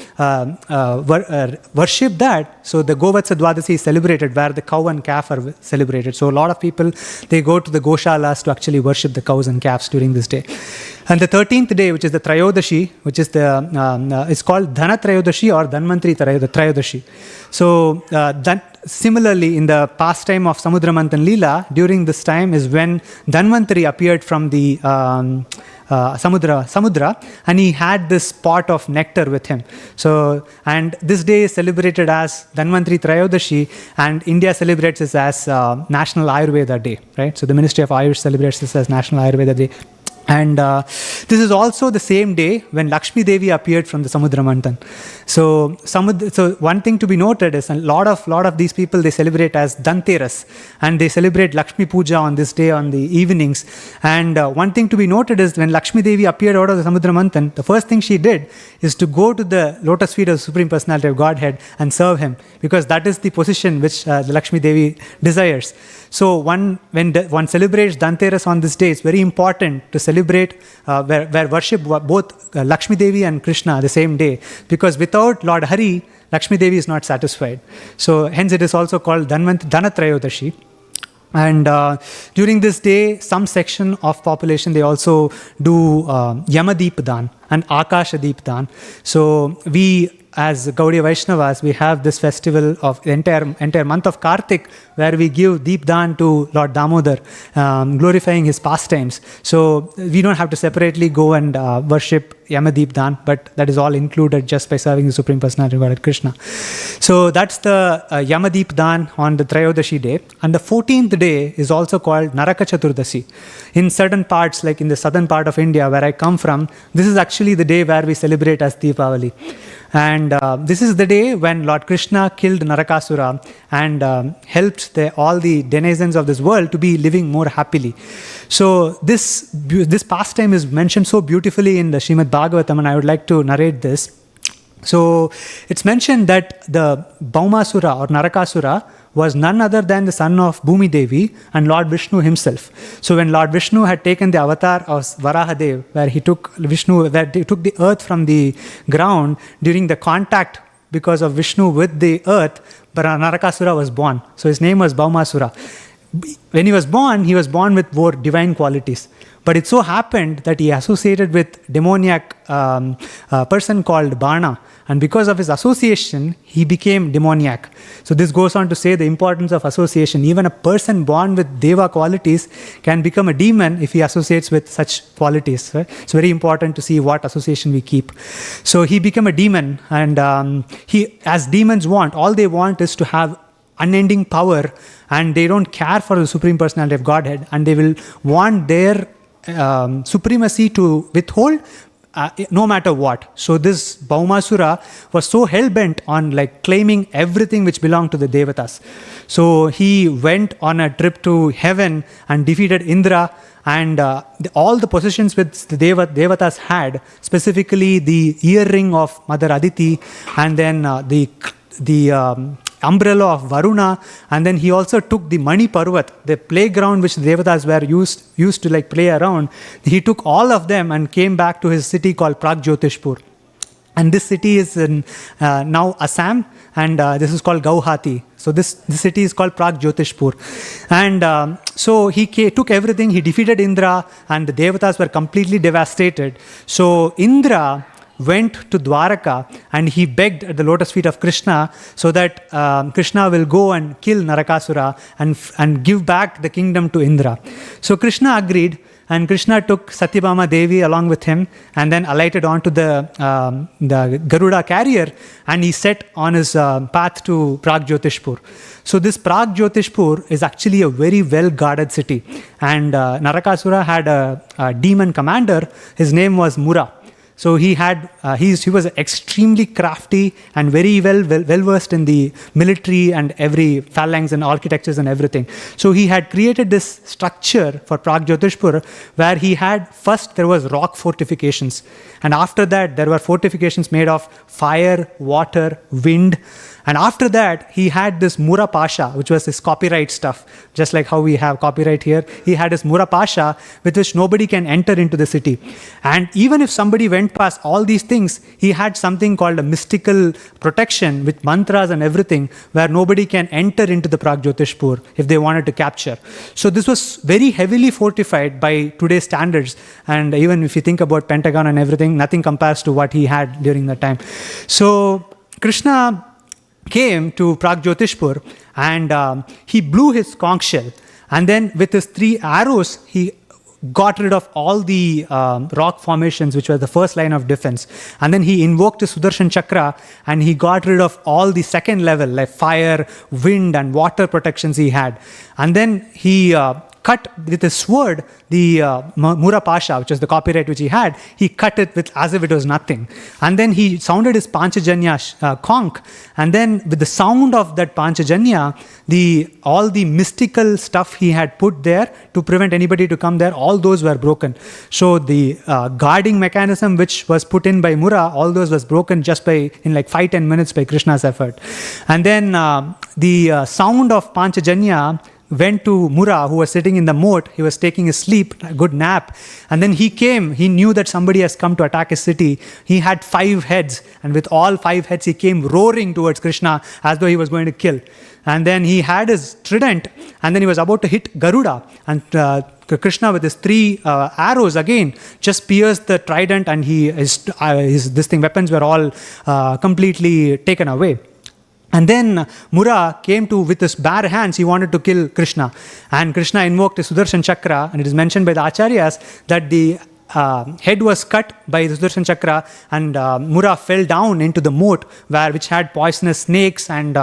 worship that, so the Govatsa Dwadasi is celebrated where the cow and calf are celebrated. So a lot of people, they go to the Goshalas to actually worship the cows and calves during this day. And the 13th day, which is the Trayodashi, which is it's called Dhana Trayodashi or Dhanvantri Trayodashi. So similarly, in the pastime of Samudra Manthan Leela, during this time is when Dhanvantari appeared from the Samudra, and he had this pot of nectar with him. So, and this day is celebrated as Dhanvantri Trayodashi, and India celebrates this as National Ayurveda Day, right? So the Ministry of Ayush celebrates this as National Ayurveda Day. And this is also the same day when Lakshmi Devi appeared from the Samudra Manthan. So one thing to be noted is a lot of these people, they celebrate as Dhanteras, and they celebrate Lakshmi Puja on this day on the evenings. And one thing to be noted is when Lakshmi Devi appeared out of the Samudra Manthan, the first thing she did is to go to the lotus feet of the Supreme Personality of Godhead and serve him, because that is the position which the Lakshmi Devi desires. So when one celebrates Dhanteras on this day, it's very important to celebrate where worship both Lakshmi Devi and Krishna the same day, because without Lord Hari, Lakshmi Devi is not satisfied. So hence it is also called Dhana Trayodashi. And during this day, some section of population, they also do Yamadeep Dan and Akasha Deep Dan. So we, as Gaudiya Vaishnavas, we have this festival of the entire month of Kartik, where we give Deep Dan to Lord Damodar, glorifying his pastimes. So we don't have to separately go and worship Yamadeep Dan, but that is all included just by serving the Supreme Personality of Godhead Krishna. So that's the Yamadeep Dan on the Trayodashi day. And the 14th day is also called Naraka Chaturdasi. In certain parts, like in the southern part of India where I come from, this is actually the day where we celebrate as Deepavali. And this is the day when Lord Krishna killed Narakasura and helped all the denizens of this world to be living more happily. So this pastime is mentioned so beautifully in the Srimad Bhagavatam, and I would like to narrate this. So it's mentioned that the Baumasura or Narakasura was none other than the son of Bhumi Devi and Lord Vishnu himself. So when Lord Vishnu had taken the avatar of Varahadev, where he took the earth from the ground, during the contact because of Vishnu with the earth, Narakasura was born. So his name was Baumasura. When he was born with more divine qualities. But it so happened that he associated with demoniac person called Bana. And because of his association, he became demoniac. So this goes on to say the importance of association. Even a person born with Deva qualities can become a demon if he associates with such qualities. Right? It's very important to see what association we keep. So he became a demon, and as demons all they want is to have unending power, and they don't care for the Supreme Personality of Godhead, and they will want their supremacy to withhold no matter what. So this Baumasura was so hell-bent on claiming everything which belonged to the Devatas. So he went on a trip to heaven and defeated Indra, and all the possessions which the Devatas had, specifically the earring of Mother Aditi, and then the umbrella of Varuna, and then he also took the Mani Parvat, the playground which the Devatas were used to play around. He took all of them and came back to his city called Pragjyotishpur. And this city is in now Assam, and this is called Guwahati. So this city is called Pragjyotishpur. And so he took everything, he defeated Indra, and the Devatas were completely devastated. So Indra went to Dwaraka and he begged at the lotus feet of Krishna so that Krishna will go and kill Narakasura and give back the kingdom to Indra. So Krishna agreed, and Krishna took Satyabhama Devi along with him and then alighted onto the Garuda carrier, and he set on his path to Pragjyotishpur. So this Pragjyotishpur is actually a very well guarded city, and Narakasura had a demon commander. His name was Mura. So he was extremely crafty and very well versed in the military and every phalanx and architectures and everything. So he had created this structure for Pragjyotishpur where there was rock fortifications, and after that there were fortifications made of fire, water, wind. And after that, he had this Mura Pasha, which was his copyright stuff. Just like how we have copyright here, he had his Mura Pasha, with which nobody can enter into the city. And even if somebody went past all these things, he had something called a mystical protection with mantras and everything, where nobody can enter into the Pragjyotishpur if they wanted to capture. So this was very heavily fortified by today's standards. And even if you think about Pentagon and everything, nothing compares to what he had during that time. So Krishna came to Pragjyotishpur, and he blew his conch shell, and then with his 3 arrows he got rid of all the rock formations, which were the first line of defense. And then he invoked his Sudarshan Chakra, and he got rid of all the second level, like fire, wind and water protections he had. And then he cut with his sword the Mura Pasha, which was the copyright which he had. He cut it as if it was nothing. And then he sounded his Panchajanya conch, and then with the sound of that Panchajanya, all the mystical stuff he had put there to prevent anybody to come there, all those were broken. So the guarding mechanism which was put in by Mura, all those was broken just in like 5-10 minutes by Krishna's effort. And then the sound of Panchajanya went to Mura, who was sitting in the moat. He was taking a sleep, a good nap. And then he knew that somebody has come to attack his city. He had 5 heads, and with all 5 heads, he came roaring towards Krishna as though he was going to kill. And then he had his trident, and then he was about to hit Garuda. And Krishna, with his 3 arrows again, just pierced the trident, and his weapons were all completely taken away. And then Mura came with his bare hands, he wanted to kill Krishna. And Krishna invoked his Sudarshan Chakra, and it is mentioned by the Acharyas that the head was cut by the Sudarshan Chakra, and Mura fell down into the moat which had poisonous snakes and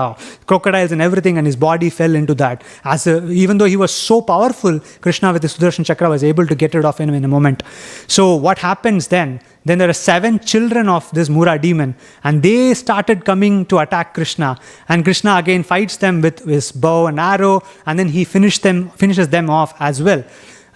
crocodiles and everything, and his body fell into that. Even though he was so powerful, Krishna with the Sudarshan Chakra was able to get rid of him in a moment. So what happens then? Then there are 7 children of this Mura demon, and they started coming to attack Krishna. And Krishna again fights them with his bow and arrow, and then he finishes them off as well.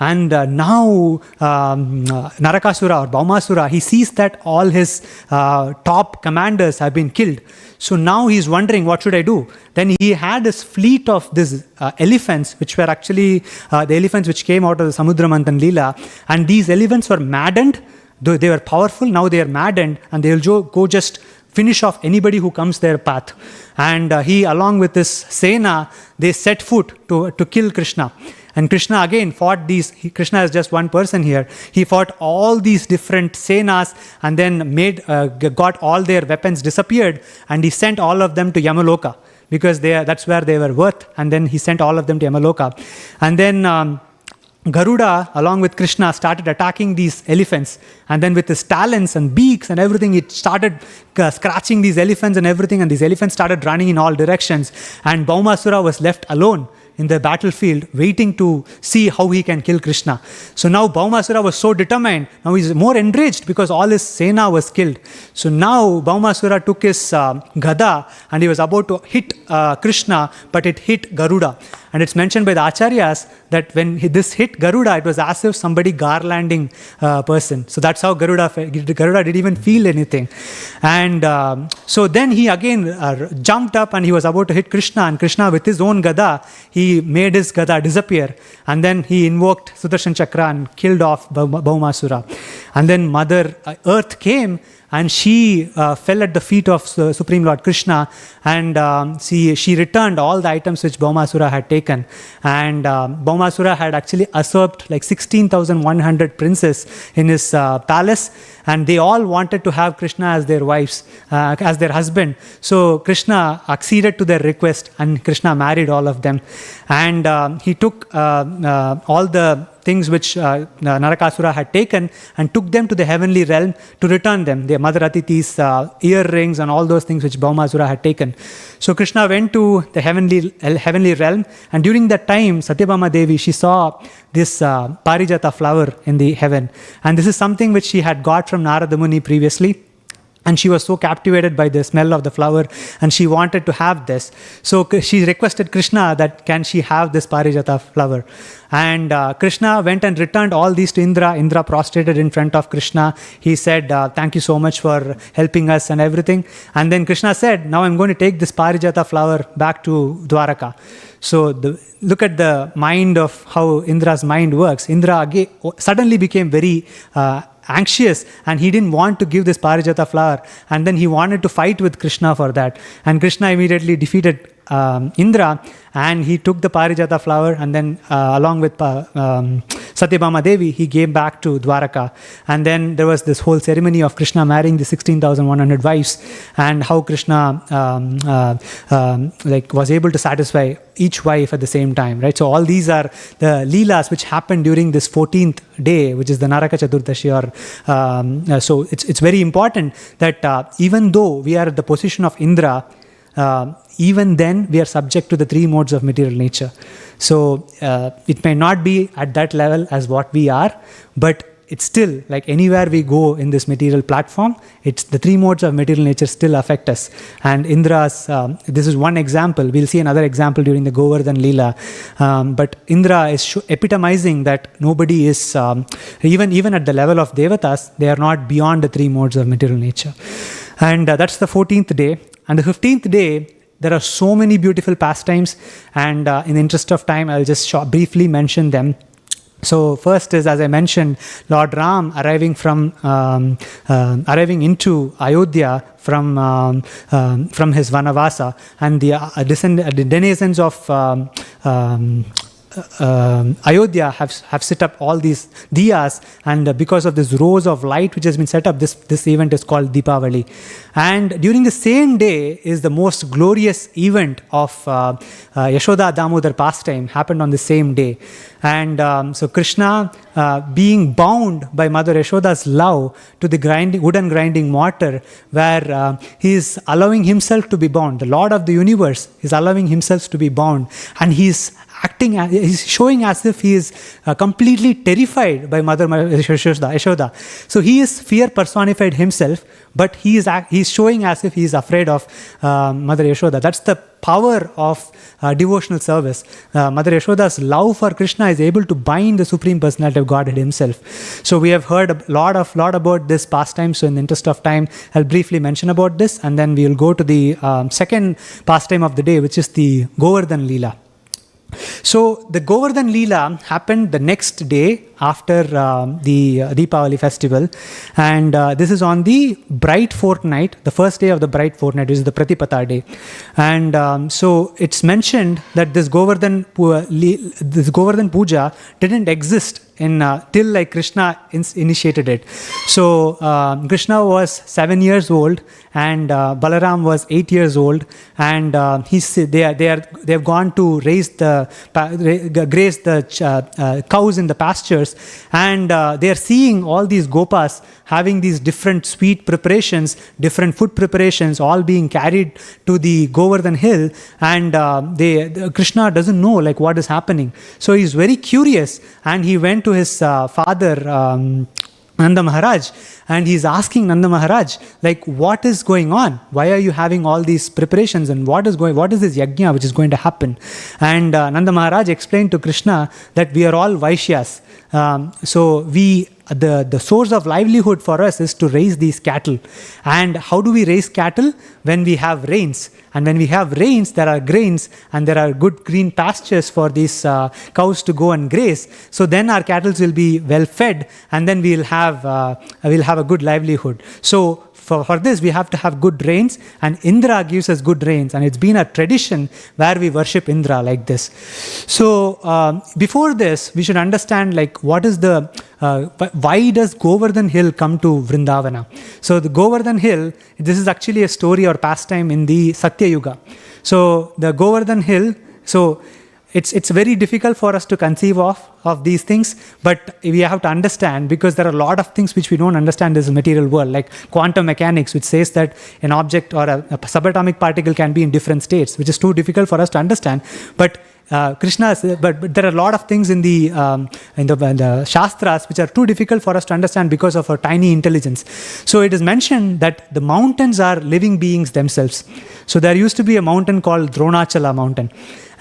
And now Narakasura or Bhaumasura, he sees that all his top commanders have been killed. So now he's wondering, what should I do? Then he had his fleet of these elephants, which were actually the elephants which came out of the Samudra Manthan Leela. And these elephants were maddened. Though they were powerful, now they are maddened, and they will go just finish off anybody who comes their path. And he, along with this Sena, they set foot to kill Krishna. And Krishna again fought Krishna is just one person here. He fought all these different Senas, and then got all their weapons disappeared, and he sent all of them to Yamaloka, because that's where they were worth. And then he sent all of them to Yamaloka. And then Garuda, along with Krishna, started attacking these elephants, and then with his talons and beaks and everything, it started scratching these elephants and everything, and these elephants started running in all directions, and Bhaumasura was left alone in the battlefield, waiting to see how he can kill Krishna. So now Bhaumasura was so determined, now he's more enraged because all his Sena was killed. So now Bhaumasura took his Gada, and he was about to hit Krishna, but it hit Garuda. And it's mentioned by the Acharyas that when this hit Garuda, it was as if somebody garlanding a person. So that's how Garuda didn't even feel anything. And so then he again jumped up, and he was about to hit Krishna, and Krishna with his own Gada, he made his Gada disappear. And then he invoked Sudarshan Chakra and killed off Bhaumasura. And then Mother Earth came, and she fell at the feet of Supreme Lord Krishna, and she returned all the items which Bhaumasura had taken. And Bhaumasura had actually usurped like 16,100 princes in his palace, and they all wanted to have Krishna as their wives, as their husband. So Krishna acceded to their request, and Krishna married all of them. And he took all the things which Narakasura had taken and took them to the heavenly realm to return them. Their Mother Atiti's earrings and all those things which Bhaumasura had taken. So Krishna went to the heavenly realm, and during that time, Satyabhama Devi, she saw this Parijata flower in the heaven. And this is something which she had got from Narada Muni previously. And she was so captivated by the smell of the flower, and she wanted to have this. So she requested Krishna that can she have this Parijata flower. And Krishna went and returned all these to Indra. Indra prostrated in front of Krishna. He said, thank you so much for helping us and everything. And then Krishna said, now I'm going to take this Parijata flower back to Dwaraka. So look at the mind of how Indra's mind works. Indra suddenly became very anxious, and he didn't want to give this Parijata flower, and then he wanted to fight with Krishna for that. And Krishna immediately defeated Indra, and he took the Parijata flower, and then along with Satyabhama Devi, he came back to Dwaraka. And then there was this whole ceremony of Krishna marrying the 16,100 wives, and how Krishna was able to satisfy each wife at the same time, right? So all these are the leelas which happened during this 14th day, which is the Naraka Chaturdashi. So it's very important that even though we are at the position of Indra, even then we are subject to the three modes of material nature. So it may not be at that level as what we are, but it's still like anywhere we go in this material platform, it's the three modes of material nature still affect us. And Indra's, this is one example. We'll see another example during the Govardhan Leela. But Indra is epitomizing that nobody is, even at the level of Devatas, they are not beyond the three modes of material nature. And that's the 14th day. And the 15th day, there are so many beautiful pastimes, and in the interest of time, I'll just briefly mention them. So first is, as I mentioned, Lord Ram arriving into Ayodhya from his Vanavasa, and the denizens of Ayodhya have set up all these diyas, and because of this rose of light which has been set up, this event is called Deepavali. And during the same day is the most glorious event of Yashoda Damodar pastime, happened on the same day. And so Krishna, being bound by Mother Yashoda's love to the wooden grinding mortar, where he is allowing himself to be bound. The Lord of the universe is allowing himself to be bound, and he's showing as if he is completely terrified by Mother Yashoda. So he is fear personified himself, but he is showing as if he is afraid of Mother Yashoda. That's the power of devotional service. Mother Yashoda's love for Krishna is able to bind the Supreme Personality of Godhead himself. So we have heard a lot about this pastime. So in the interest of time, I'll briefly mention about this, and then we will go to the second pastime of the day, which is the Govardhan Leela. So the Govardhan Leela happened the next day after the Deepavali festival, and this is on the bright fortnight, the first day of the bright fortnight, which is the Pratipata day. And so it's mentioned that this Govardhan Puja didn't exist till like Krishna initiated it. So Krishna was 7 years old, and Balaram was 8 years old, and they have gone to graze the cows in the pastures, and they are seeing all these gopas having these different sweet preparations, different food preparations, all being carried to the Govardhan hill, and Krishna doesn't know like what is happening. So he's very curious, and he went to his father Nanda Maharaj, and he's asking Nanda Maharaj, like, what is going on? Why are you having all these preparations, and what is this yajna which is going to happen? And Nanda Maharaj explained to Krishna that we are all Vaishyas. So the source of livelihood for us is to raise these cattle. And how do we raise cattle? When we have rains. And when we have rains, there are grains, and there are good green pastures for these cows to go and graze. So then our cattle will be well fed, and then we'll have a good livelihood. So for this, we have to have good rains, and Indra gives us good rains, and it's been a tradition where we worship Indra like this. So before this, we should understand like what is why does Govardhan Hill come to Vrindavana? So the Govardhan Hill, this is actually a story or pastime in the Satya Yuga. So the Govardhan Hill, so it's very difficult for us to conceive of these things, but we have to understand, because there are a lot of things which we don't understand in this material world, like quantum mechanics, which says that an object or a subatomic particle can be in different states, which is too difficult for us to understand. But Krishna, but there are a lot of things in the Shastras which are too difficult for us to understand because of our tiny intelligence. So it is mentioned that the mountains are living beings themselves. So there used to be a mountain called Dronachala mountain,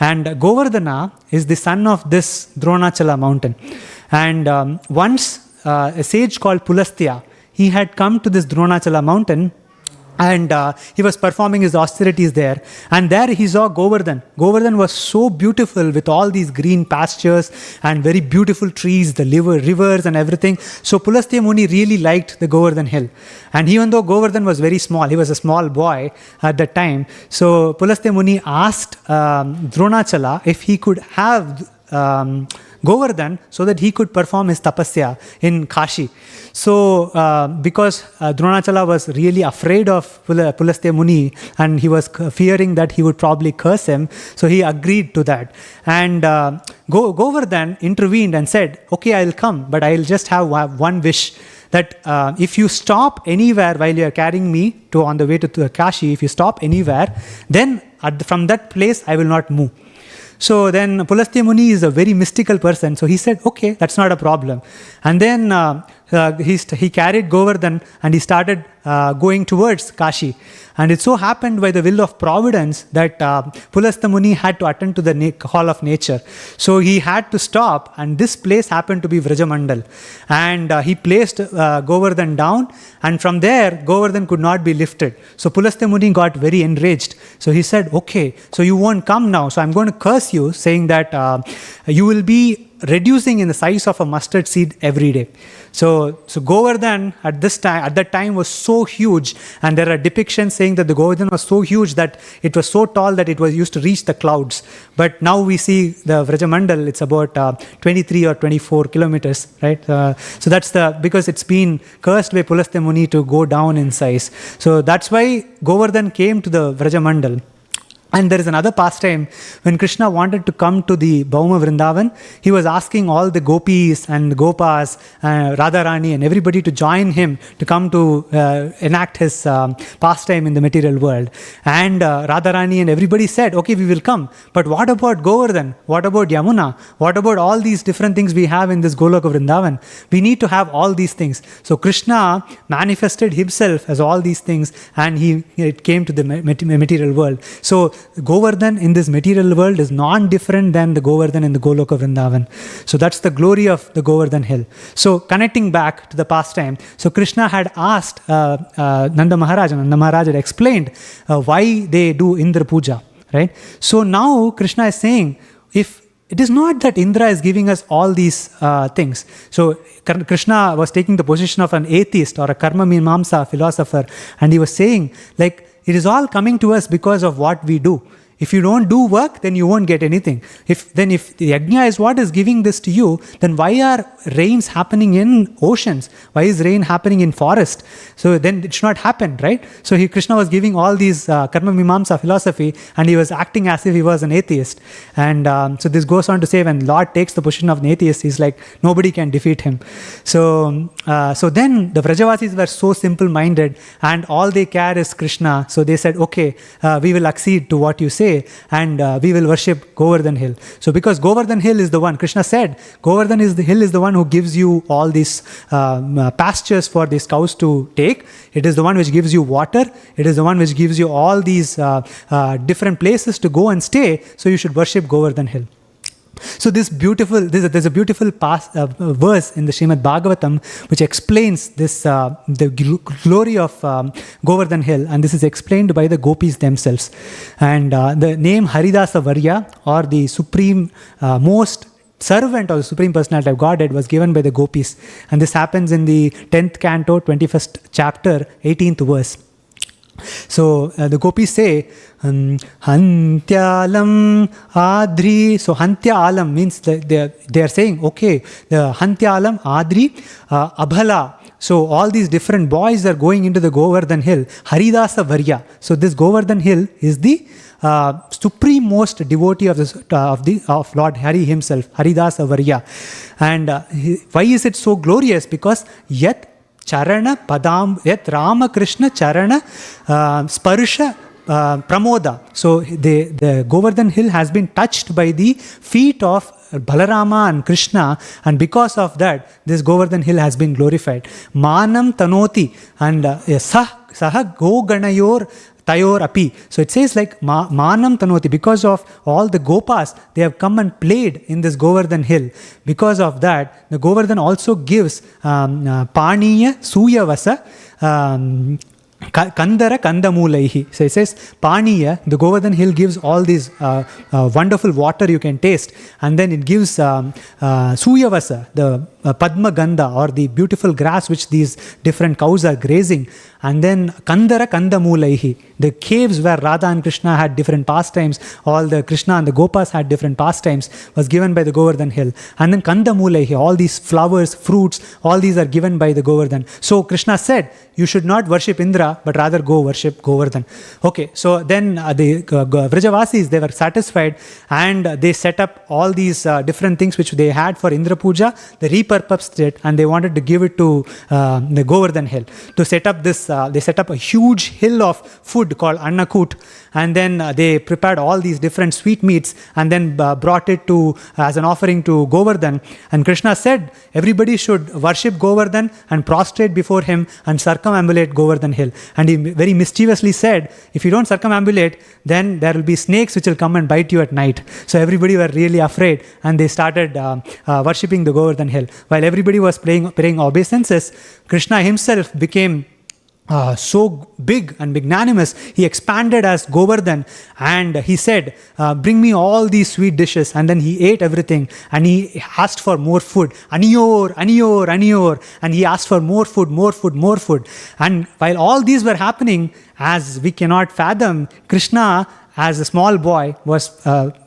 and Govardhana is the son of this Dronachala mountain. And once a sage called Pulastya, he had come to this Dronachala mountain, and he was performing his austerities there, and there he saw Govardhan. Govardhan was so beautiful with all these green pastures and very beautiful trees, the rivers and everything. So Pulastya Muni really liked the Govardhan hill. And even though Govardhan was very small, he was a small boy at that time, so Pulastya Muni asked Dronachala if he could have Govardhan so that he could perform his tapasya in Kashi. So because Dronachala was really afraid of Pulastya Muni, and he was fearing that he would probably curse him, so he agreed to that. And Govardhan intervened and said, okay, I'll come, but I'll just have one wish, that if you stop anywhere while you are carrying me on the way to Kashi, if you stop anywhere, then from that place I will not move. So then Pulastya Muni is a very mystical person, so he said, okay, that's not a problem. And then he carried Govardhan and he started going towards Kashi. And it so happened by the will of Providence that Pulastya Muni had to attend to the hall of nature. So he had to stop, and this place happened to be Vrajamandal. And he placed Govardhan down, and from there Govardhan could not be lifted. So Pulastya Muni got very enraged. So he said, okay, so you won't come now, so I'm going to curse you, saying that you will be reducing in the size of a mustard seed every day. So Govardhan at that time was so huge, and there are depictions saying that the Govardhan was so huge that it was so tall that it was used to reach the clouds. But now we see the Vrajamandal, it's about 23 or 24 kilometers, right? So that's because it's been cursed by Pulastya Muni to go down in size. So that's why Govardhan came to the Vrajamandal. And there is another pastime. When Krishna wanted to come to the Bhauma Vrindavan, he was asking all the gopis and gopas, Radharani and everybody to join him to come to enact his pastime in the material world. And Radharani and everybody said, okay, we will come. But what about Govardhan? What about Yamuna? What about all these different things we have in this Goloka Vrindavan? We need to have all these things. So Krishna manifested himself as all these things, and it came to the material world. So Govardhan in this material world is non-different than the Govardhan in the Goloka Vrindavan. So that's the glory of the Govardhan hill. So connecting back to the pastime, so Krishna had asked Nanda Maharaj, and Nanda Maharaj had explained why they do Indra Puja, right? So now Krishna is saying, if it is not that Indra is giving us all these things. So Krishna was taking the position of an atheist or a karma mimamsa philosopher, and he was saying, like, it is all coming to us because of what we do. If you don't do work, then you won't get anything. If the yajna is what is giving this to you, then why are rains happening in oceans? Why is rain happening in forest? So then it should not happen, right? So Krishna was giving all these karma mimamsa philosophy, and he was acting as if he was an atheist. And so this goes on to say, when Lord takes the position of an atheist, he's like, nobody can defeat him. So then the Vrajavasis were so simple-minded, and all they care is Krishna. So they said, okay, we will accede to what you say, and we will worship Govardhan hill. So because Govardhan hill is the one, Krishna said, Govardhan hill is the one who gives you all these pastures for these cows to take. It is the one which gives you water. It is the one which gives you all these different places to go and stay. So you should worship Govardhan hill. So there's a beautiful verse in the Srimad Bhagavatam which explains this the glory of Govardhan hill, and this is explained by the gopis themselves. And the name Haridasa Varya, or the supreme most servant of the Supreme Personality of Godhead, was given by the gopis, and this happens in the 10th canto, 21st chapter, 18th verse. So the gopis say, Hantyalam Adri. So Hantya Alam means they are saying, okay, the Hantyalam Adri Abhala. So all these different boys are going into the Govardhan hill. Haridasa Varya. So this Govardhan hill is the supremost devotee of Lord Hari himself, Haridasa Varya. And why is it so glorious? Because yet Charana Padam, yet Rama Krishna Charana Sparsha Pramoda. So the Govardhan hill has been touched by the feet of Balarama and Krishna, and because of that, this Govardhan hill has been glorified. Manam Tanoti and Saha Go Ganayor Tayor Api. So it says like Manam Tanoti, because of all the Gopas, they have come and played in this Govardhan hill. Because of that, the Govardhan also gives Paniya Suyavasa Kandara Kandamulaihi. So it says Paniya, the Govardhan hill gives all these wonderful water you can taste, and then it gives Suyavasa, the Padma Gandha, or the beautiful grass which these different cows are grazing. And then Kandara Kandamulaihi, the caves where Radha and Krishna had different pastimes, all the Krishna and the Gopas had different pastimes, was given by the Govardhan hill. And then Kandamulaihi, all these flowers, fruits, all these are given by the Govardhan. So Krishna said, you should not worship Indra, but rather go worship Govardhan. Okay, so then the Vrajavasis, they were satisfied, and they set up all these different things which they had for Indra Puja. They repurposed it, and they wanted to give it to the Govardhan hill. To set up this, they set up a huge hill of food called Annakut, and then they prepared all these different sweetmeats, and then brought it to as an offering to Govardhan. And Krishna said, everybody should worship Govardhan and prostrate before him and circumambulate Govardhan hill. And he very mischievously said, if you don't circumambulate, then there will be snakes which will come and bite you at night. So everybody were really afraid, and they started worshipping the Govardhan hill. While everybody was paying obeisances, Krishna himself became so big and magnanimous. He expanded as Govardhan, and he said, bring me all these sweet dishes. And then he ate everything, and he asked for more food. Aniyor, Aniyor, Aniyor. And he asked for more food, more food, more food. And while all these were happening, as we cannot fathom, Krishna, as a small boy, was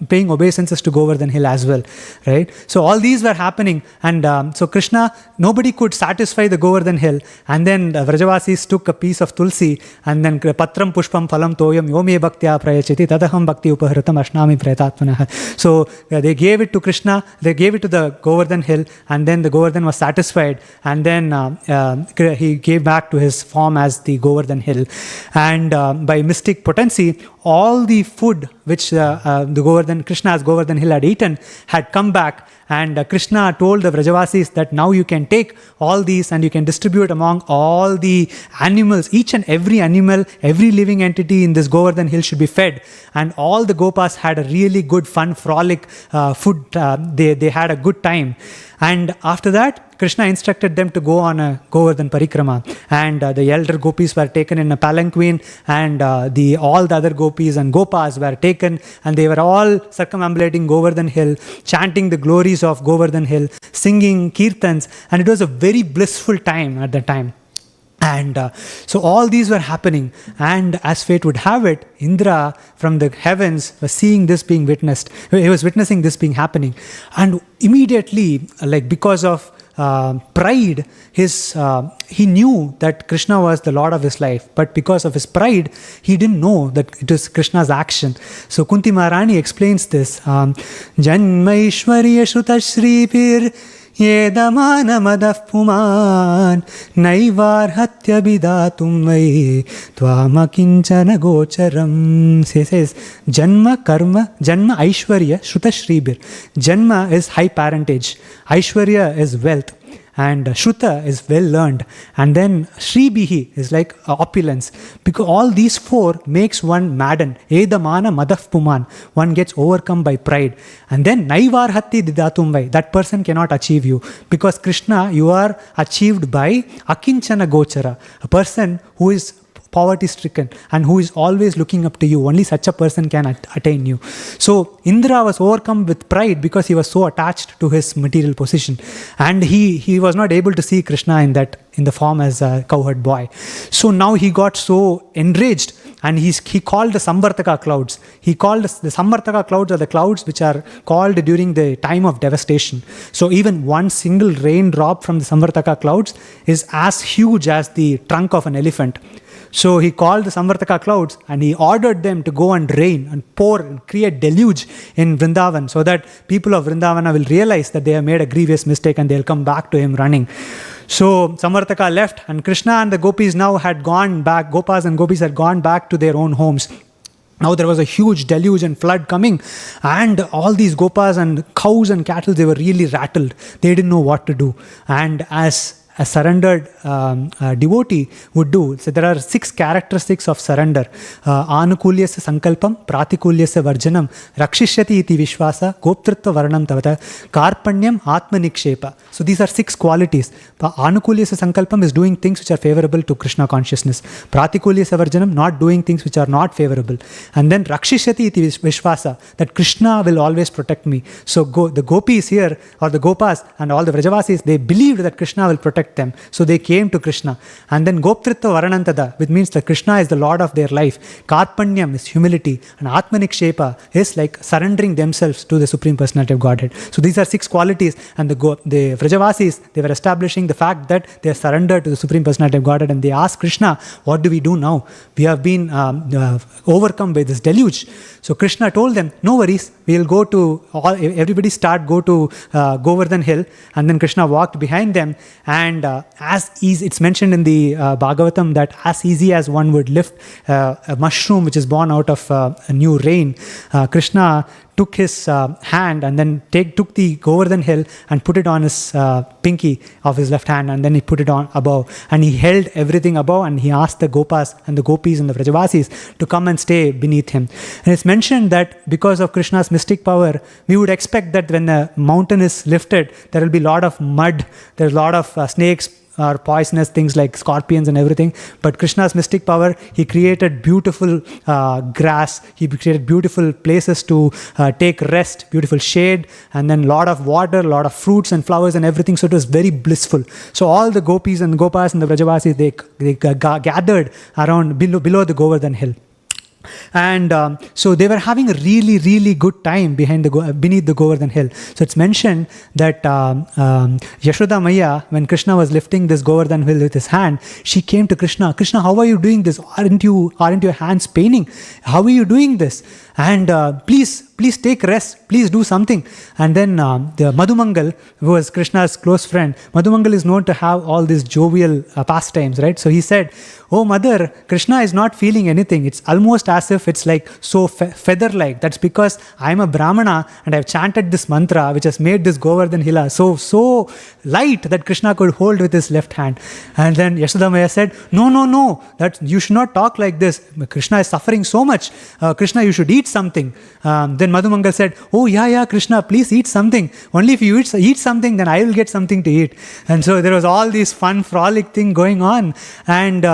paying obeisances to Govardhan hill as well, right? So all these were happening, and so Krishna, nobody could satisfy the Govardhan hill. And then the Vrajavasis took a piece of tulsi, and then Patram Pushpam Phalam Toyam Yome Bhaktya Prayachiti Tadaham Bhakti Upahritam Ashnami Prayatatmanah. So they gave it to Krishna, they gave it to the Govardhan hill, and then the Govardhan was satisfied, and then he gave back to his form as the Govardhan hill. And by mystic potency, all the food which the Govardhan, Krishna as Govardhan hill had eaten had come back, and Krishna told the Vrajavasis that now you can take all these and you can distribute among all the animals. Each and every animal, every living entity in this Govardhan hill should be fed. And all the Gopas had a really good fun, frolic food. They had a good time. And after that, Krishna instructed them to go on a Govardhan Parikrama, and the elder gopis were taken in a palanquin, and all the other gopis and gopas were taken, and they were all circumambulating Govardhan hill, chanting the glories of Govardhan hill, singing kirtans, and it was a very blissful time at the time. And so all these were happening, and as fate would have it, Indra from the heavens was seeing this being witnessed. He was witnessing this being happening, and immediately, like because of pride, he knew that Krishna was the Lord of his life, but because of his pride, he didn't know that it was Krishna's action. So Kunti Maharani explains this. Janmaishwarya Shruta Shripir Yedamana Madav Puman Naivar Hatya Bidatum Vai Tvamakinchana Gocharam. He says, Janma Karma, Janma Aishwarya Shruta Shribir. Janma is high parentage, Aishwarya is wealth, and Shruta is well learned, and then Shribihi is like opulence. Because all these four makes one madden. Edamana Madav Puman. One gets overcome by pride. And then Naivar Hatti Didatum Vai. That person cannot achieve you. Because Krishna, you are achieved by Akinchana Gochara. A person who is poverty stricken and who is always looking up to you. Only such a person can attain you. So Indra was overcome with pride because he was so attached to his material position, and he was not able to see Krishna in the form as a cowherd boy. So now he got so enraged, and he called the Samvartaka clouds. He called the Samvartaka clouds are the clouds which are called during the time of devastation. So even one single raindrop from the Samvartaka clouds is as huge as the trunk of an elephant. So he called the Samvartaka clouds and he ordered them to go and rain and pour and create deluge in Vrindavan, so that people of Vrindavana will realize that they have made a grievous mistake and they'll come back to him running. So Samvartaka left, and Krishna and the gopis now had gone back, Gopas and gopis had gone back to their own homes. Now there was a huge deluge and flood coming, and all these gopas and cows and cattle, they were really rattled. They didn't know what to do. And as a surrendered devotee would do. So there are 6 characteristics of surrender. Anukulyasya sankalpam, pratikulyasya varjanam, rakshishyati iti vishwasa, goptritva varanam tavata, karpanyam atmanikshepa. So these are 6 qualities. Anukulyasya sankalpam is doing things which are favorable to Krishna consciousness. Pratikulyasya varjanam, not doing things which are not favorable. And then rakshishyati iti vishwasa, that Krishna will always protect me. So the gopis here, or the gopas and all the Vrajavasis, they believed that Krishna will protect them. So they came to Krishna. And then Goptritva Varanantada, which means that Krishna is the Lord of their life. Karpanyam is humility. And Atmanikshepa is like surrendering themselves to the Supreme Personality of Godhead. So these are 6 qualities. And the Vrajavasis, they were establishing the fact that they are surrendered to the Supreme Personality of Godhead. And they asked Krishna, what do we do now? We have been overcome by this deluge. So Krishna told them, no worries, we'll go to, everybody go to Govardhan hill. And then Krishna walked behind them, and as easy, it's mentioned in the Bhagavatam that as easy as one would lift a mushroom which is born out of a new rain, Krishna took his hand and then took the Govardhan hill and put it on his pinky of his left hand, and then he put it on above, and he held everything above, and he asked the Gopas and the Gopis and the Vrajavasis to come and stay beneath him. And it's mentioned that because of Krishna's mystic power, we would expect that when the mountain is lifted, there will be a lot of mud, there's a lot of snakes, or poisonous things like scorpions and everything. But Krishna's mystic power, he created beautiful grass, he created beautiful places to take rest, beautiful shade, and then a lot of water, a lot of fruits and flowers and everything. So it was very blissful. So all the gopis and gopas and the Vrajavasis, they gathered around below the Govardhan hill. And so they were having a really, really good time beneath the Govardhan hill. So it's mentioned that Yashoda Maya, when Krishna was lifting this Govardhan hill with his hand, she came to Krishna. Krishna, how are you doing this? Aren't your hands paining? How are you doing this? And please take rest. Please do something. And then the Madhumangal, who was Krishna's close friend, Madhumangal is known to have all these jovial pastimes, right? So he said, oh mother, Krishna is not feeling anything. It's almost as if it's like so feather-like. That's because I'm a Brahmana and I've chanted this mantra which has made this Govardhan Hila so light that Krishna could hold with his left hand. And then Yashoda Maya said, no, that you should not talk like this. Krishna is suffering so much. Krishna, you should eat something. Then Madhumangal said, oh yeah, Krishna, please eat something. Only if you eat something, then I will get something to eat. And so there was all this fun, frolic thing going on. And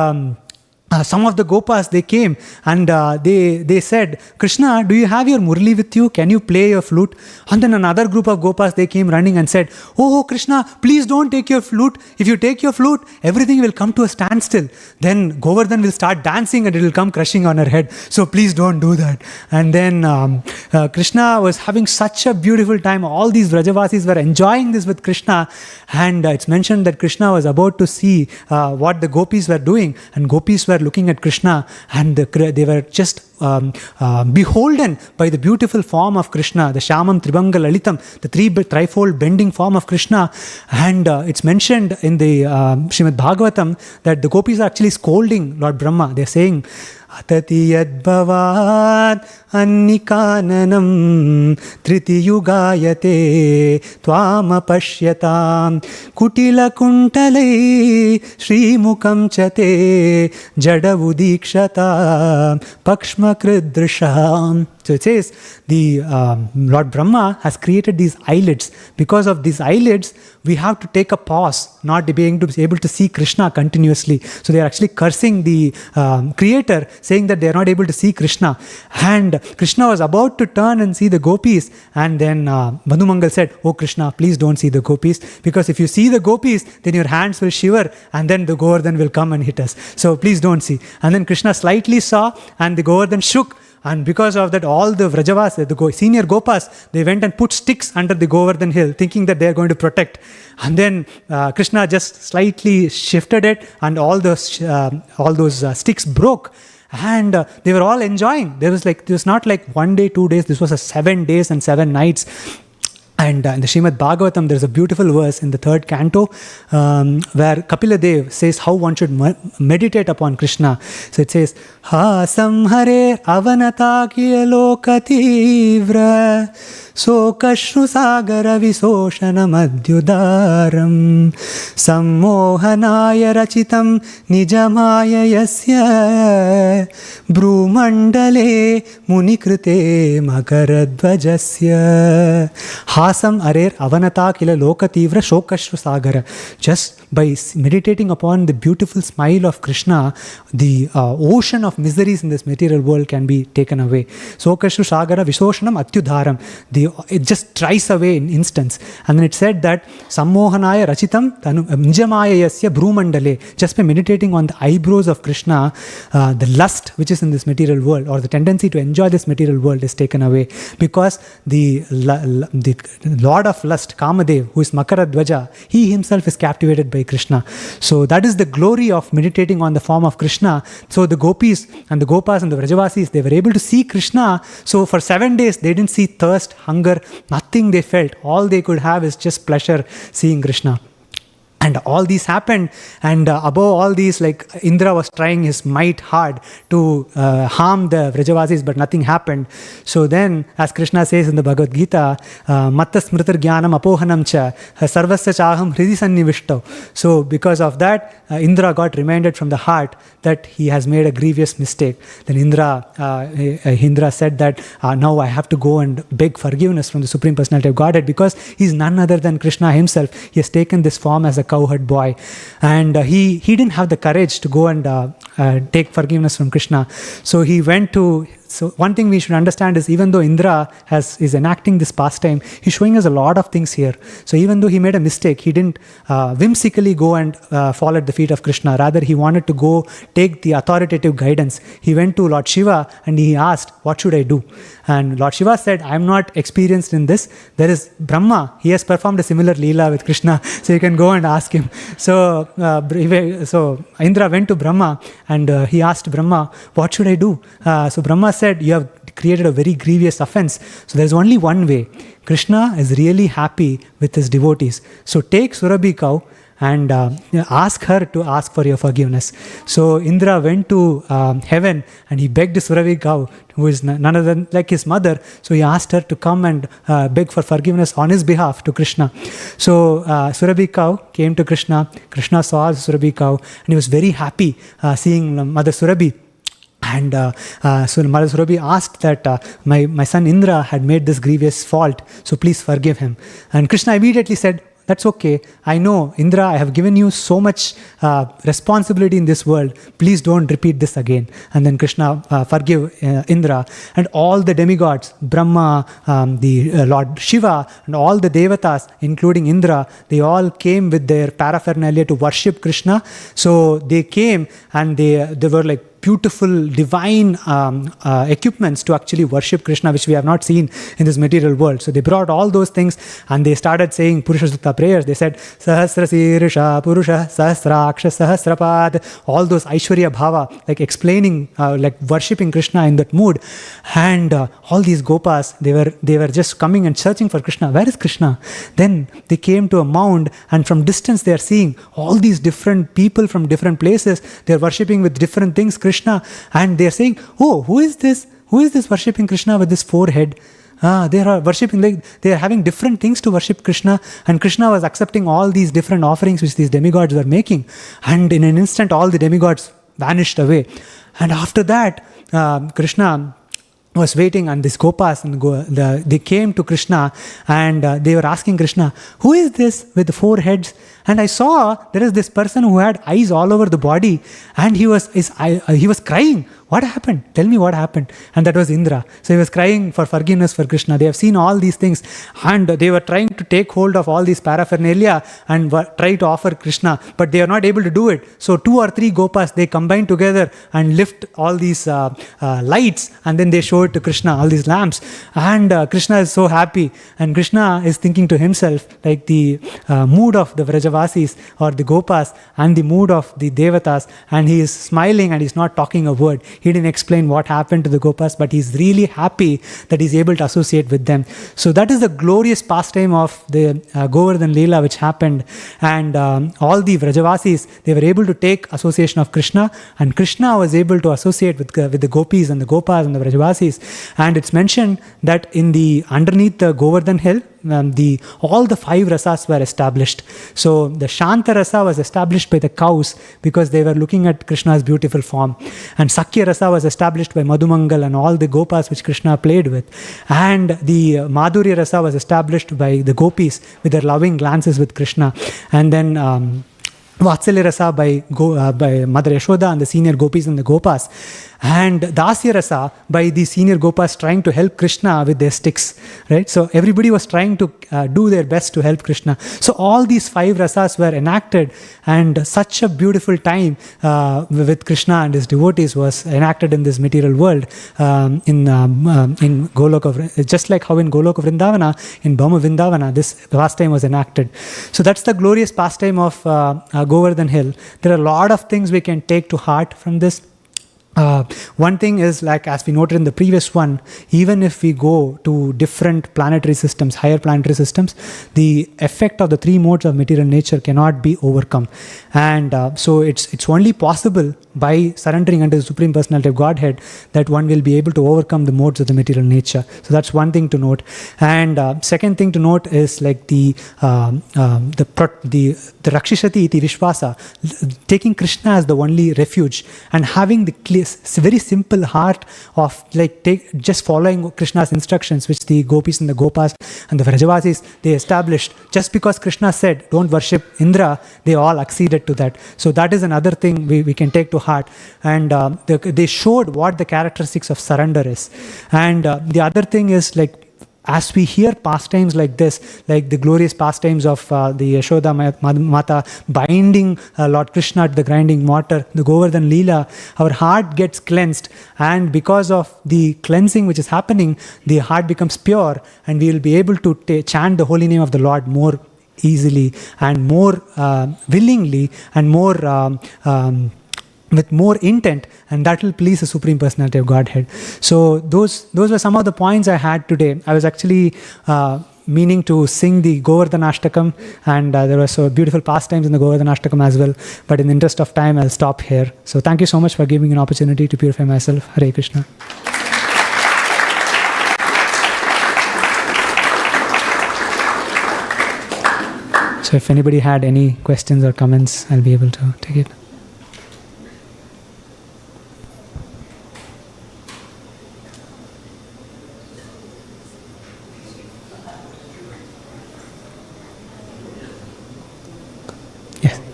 some of the Gopas, they came and they said, Krishna, do you have your Murli with you? Can you play your flute? And then another group of Gopas, they came running and said, oh Krishna, please don't take your flute. If you take your flute, everything will come to a standstill. Then Govardhan will start dancing and it will come crushing on her head. So please don't do that. And then Krishna was having such a beautiful time. All these Vrajavasis were enjoying this with Krishna. And it's mentioned that Krishna was about to see what the Gopis were doing. And Gopis were looking at Krishna, and they were just beholden by the beautiful form of Krishna, the Shamam Tribhanga Lalitam, the threefold bending form of Krishna. And it's mentioned in the Srimad Bhagavatam that the Gopis are actually scolding Lord Brahma. They're saying, Atati yadbhavad annikananam triti yugayate tvama pashyatam kutila kuntalai srimukam chate jadavudikshata pakshma kridrisham. So it says the Lord Brahma has created these eyelids. Because of these eyelids, we have to take a pause, not being able to see Krishna continuously. So they are actually cursing the creator, saying that they are not able to see Krishna. And Krishna was about to turn and see the gopis, and then Madhu Mangal said, "Oh Krishna, please don't see the gopis, because if you see the gopis, then your hands will shiver and then the Govardhan will come and hit us. So please don't see." And then Krishna slightly saw and the Govardhan shook. And because of that, all the Vrajavas, the senior Gopas, they went and put sticks under the Govardhan hill, thinking that they are going to protect. And then Krishna just slightly shifted it, and all those sticks broke. And they were all enjoying. There was not like 1 day, 2 days. This was a 7 days and 7 nights. And in the Srimad Bhagavatam, there's a beautiful verse in the 3rd canto where Kapila Dev says how one should meditate upon Krishna. So it says, "Hasam Hare avanata kiya lokativra sokashru sagara visoshana madhyudaram sammohanaya rachitam nijamaya yasya brumandale munikrite makaradvajasya." Hasam arer avanata kila lokativra shokashru sagara. Just by meditating upon the beautiful smile of Krishna, the ocean of miseries in this material world can be taken away. Sokashru sagara visoshanam atyudharam. It just dries away in instants. And then it said that sammohanaya rachitam njamaya yasya brumandale. Just by meditating on the eyebrows of Krishna, the lust which is in this material world, or the tendency to enjoy this material world, is taken away, because the Lord of lust, Kamadev, who is Makaradvaja, he himself is captivated by Krishna. So that is the glory of meditating on the form of Krishna. So the gopis and the gopas and the Vrajavasis, they were able to see Krishna. So for 7 days, they didn't see thirst, hunger, nothing they felt. All they could have is just pleasure seeing Krishna. And all these happened, and above all these, like Indra was trying his might hard to harm the Vrajavasis, but nothing happened. So then, as Krishna says in the Bhagavad Gita, Matta smritar jnanam apohanam cha sarvasya chaham hridi sannivishto. So because of that, Indra got reminded from the heart that he has made a grievous mistake. Then Indra said that now I have to go and beg forgiveness from the Supreme Personality of Godhead, because he is none other than Krishna himself. He has taken this form as a cowherd boy, and he didn't have the courage to go and take forgiveness from Krishna. So he went to. So one thing we should understand is, even though Indra is enacting this pastime, he's showing us a lot of things here. So even though he made a mistake, he didn't whimsically go and fall at the feet of Krishna. Rather, he wanted to go take the authoritative guidance. He went to Lord Shiva and he asked, "What should I do?" And Lord Shiva said, "I'm not experienced in this. There is Brahma. He has performed a similar leela with Krishna. So you can go and ask him." So Indra went to Brahma and he asked Brahma, "What should I do?" So Brahma said, "You have created a very grievous offense. So there's only one way. Krishna is really happy with his devotees. So take Surabhi cow and ask her to ask for your forgiveness." So Indra went to heaven and he begged Surabhi cow, who is none other than like his mother. So he asked her to come and beg for forgiveness on his behalf to Krishna. So Surabhi cow came to Krishna. Krishna saw Surabhi cow and he was very happy seeing Mother Surabhi. And so Mother Surabhi asked that my son Indra had made this grievous fault, so please forgive him. And Krishna immediately said, "That's okay. I know, Indra, I have given you so much responsibility in this world. Please don't repeat this again." And then Krishna forgive Indra. And all the demigods, Brahma, the Lord Shiva, and all the devatas, including Indra, they all came with their paraphernalia to worship Krishna. So they came and they were like beautiful divine equipments to actually worship Krishna, which we have not seen in this material world. So they brought all those things and they started saying Purusha Sutta prayers. They said Sahasra Sirisha Purusha Sahasraksha Sahasrapad, all those Aishwarya Bhava, like explaining, like worshipping Krishna in that mood. And all these gopas, they were just coming and searching for Krishna. Where is Krishna? Then they came to a mound, and from distance they are seeing all these different people from different places. They are worshipping with different things Krishna, and they are saying, "Oh, who is this? Who is this worshipping Krishna with this forehead?" They are worshipping, like they are having different things to worship Krishna, and Krishna was accepting all these different offerings which these demigods were making. And in an instant, all the demigods vanished away. And after that, Krishna was waiting, and this Gopas and they came to Krishna, and they were asking Krishna, who is this with the 4 heads? And I saw there is this person who had eyes all over the body, and he was crying. What happened? Tell me what happened. And that was Indra. So he was crying for forgiveness for Krishna. They have seen all these things, and they were trying to take hold of all these paraphernalia and try to offer Krishna, but they are not able to do it. So 2 or 3 Gopas, they combine together and lift all these lights, and then they show it to Krishna, all these lamps. And Krishna is so happy, and Krishna is thinking to himself, like the mood of the Vrajavasis or the Gopas and the mood of the Devatas, and he is smiling and he's not talking a word. He didn't explain what happened to the Gopas, but he's really happy that he's able to associate with them. So that is the glorious pastime of the Govardhan Leela which happened. And all the Vrajavasis, they were able to take association of Krishna, and Krishna was able to associate with the Gopis and the Gopas and the Vrajavasis. And it's mentioned that underneath the Govardhan hill, all the 5 rasas were established. So the Shanta rasa was established by the cows because they were looking at Krishna's beautiful form. And Sakya rasa was established by Madhumangal and all the Gopas which Krishna played with. And the Madhurya rasa was established by the Gopis with their loving glances with Krishna. And then Vatsalya rasa by Mother Yashoda and the senior Gopis and the Gopas. And Dasya rasa by the senior Gopas trying to help Krishna with their sticks, right? So everybody was trying to do their best to help Krishna. So all these 5 rasas were enacted, and such a beautiful time with Krishna and his devotees was enacted in this material world in Goloka, just like how in Goloka Vrindavana, in Bhama Vrindavana, this pastime was enacted. So that's the glorious pastime of Govardhan Hill. There are a lot of things we can take to heart from this. One thing is, like as we noted in the previous one, even if we go to different planetary systems, higher planetary systems, the effect of the 3 modes of material nature cannot be overcome. And so it's only possible by surrendering unto the Supreme Personality of Godhead that one will be able to overcome the modes of the material nature. So that's one thing to note. And second thing to note is like the Rakshishati iti Vishwasa, taking Krishna as the only refuge and having the very simple heart of just following Krishna's instructions, which the Gopis and the Gopas and the Vrajavasis, they established. Just because Krishna said, don't worship Indra, they all acceded to that. So that is another thing we can take to heart. And they showed what the characteristics of surrender is. And the other thing is, like, as we hear pastimes like this, like the glorious pastimes of the Yashoda Mata binding Lord Krishna to the grinding mortar, the Govardhan Leela, our heart gets cleansed, and because of the cleansing which is happening, the heart becomes pure, and we will be able to chant the holy name of the Lord more easily and more willingly and more with more intent, and that will please the Supreme Personality of Godhead. So those were some of the points I had today. I was actually meaning to sing the Govardhan Ashtakam, and there were so beautiful pastimes in the Govardhan Ashtakam as well, but in the interest of time I'll stop here. So thank you so much for giving me an opportunity to purify myself. Hare Krishna. So if anybody had any questions or comments, I'll be able to take it.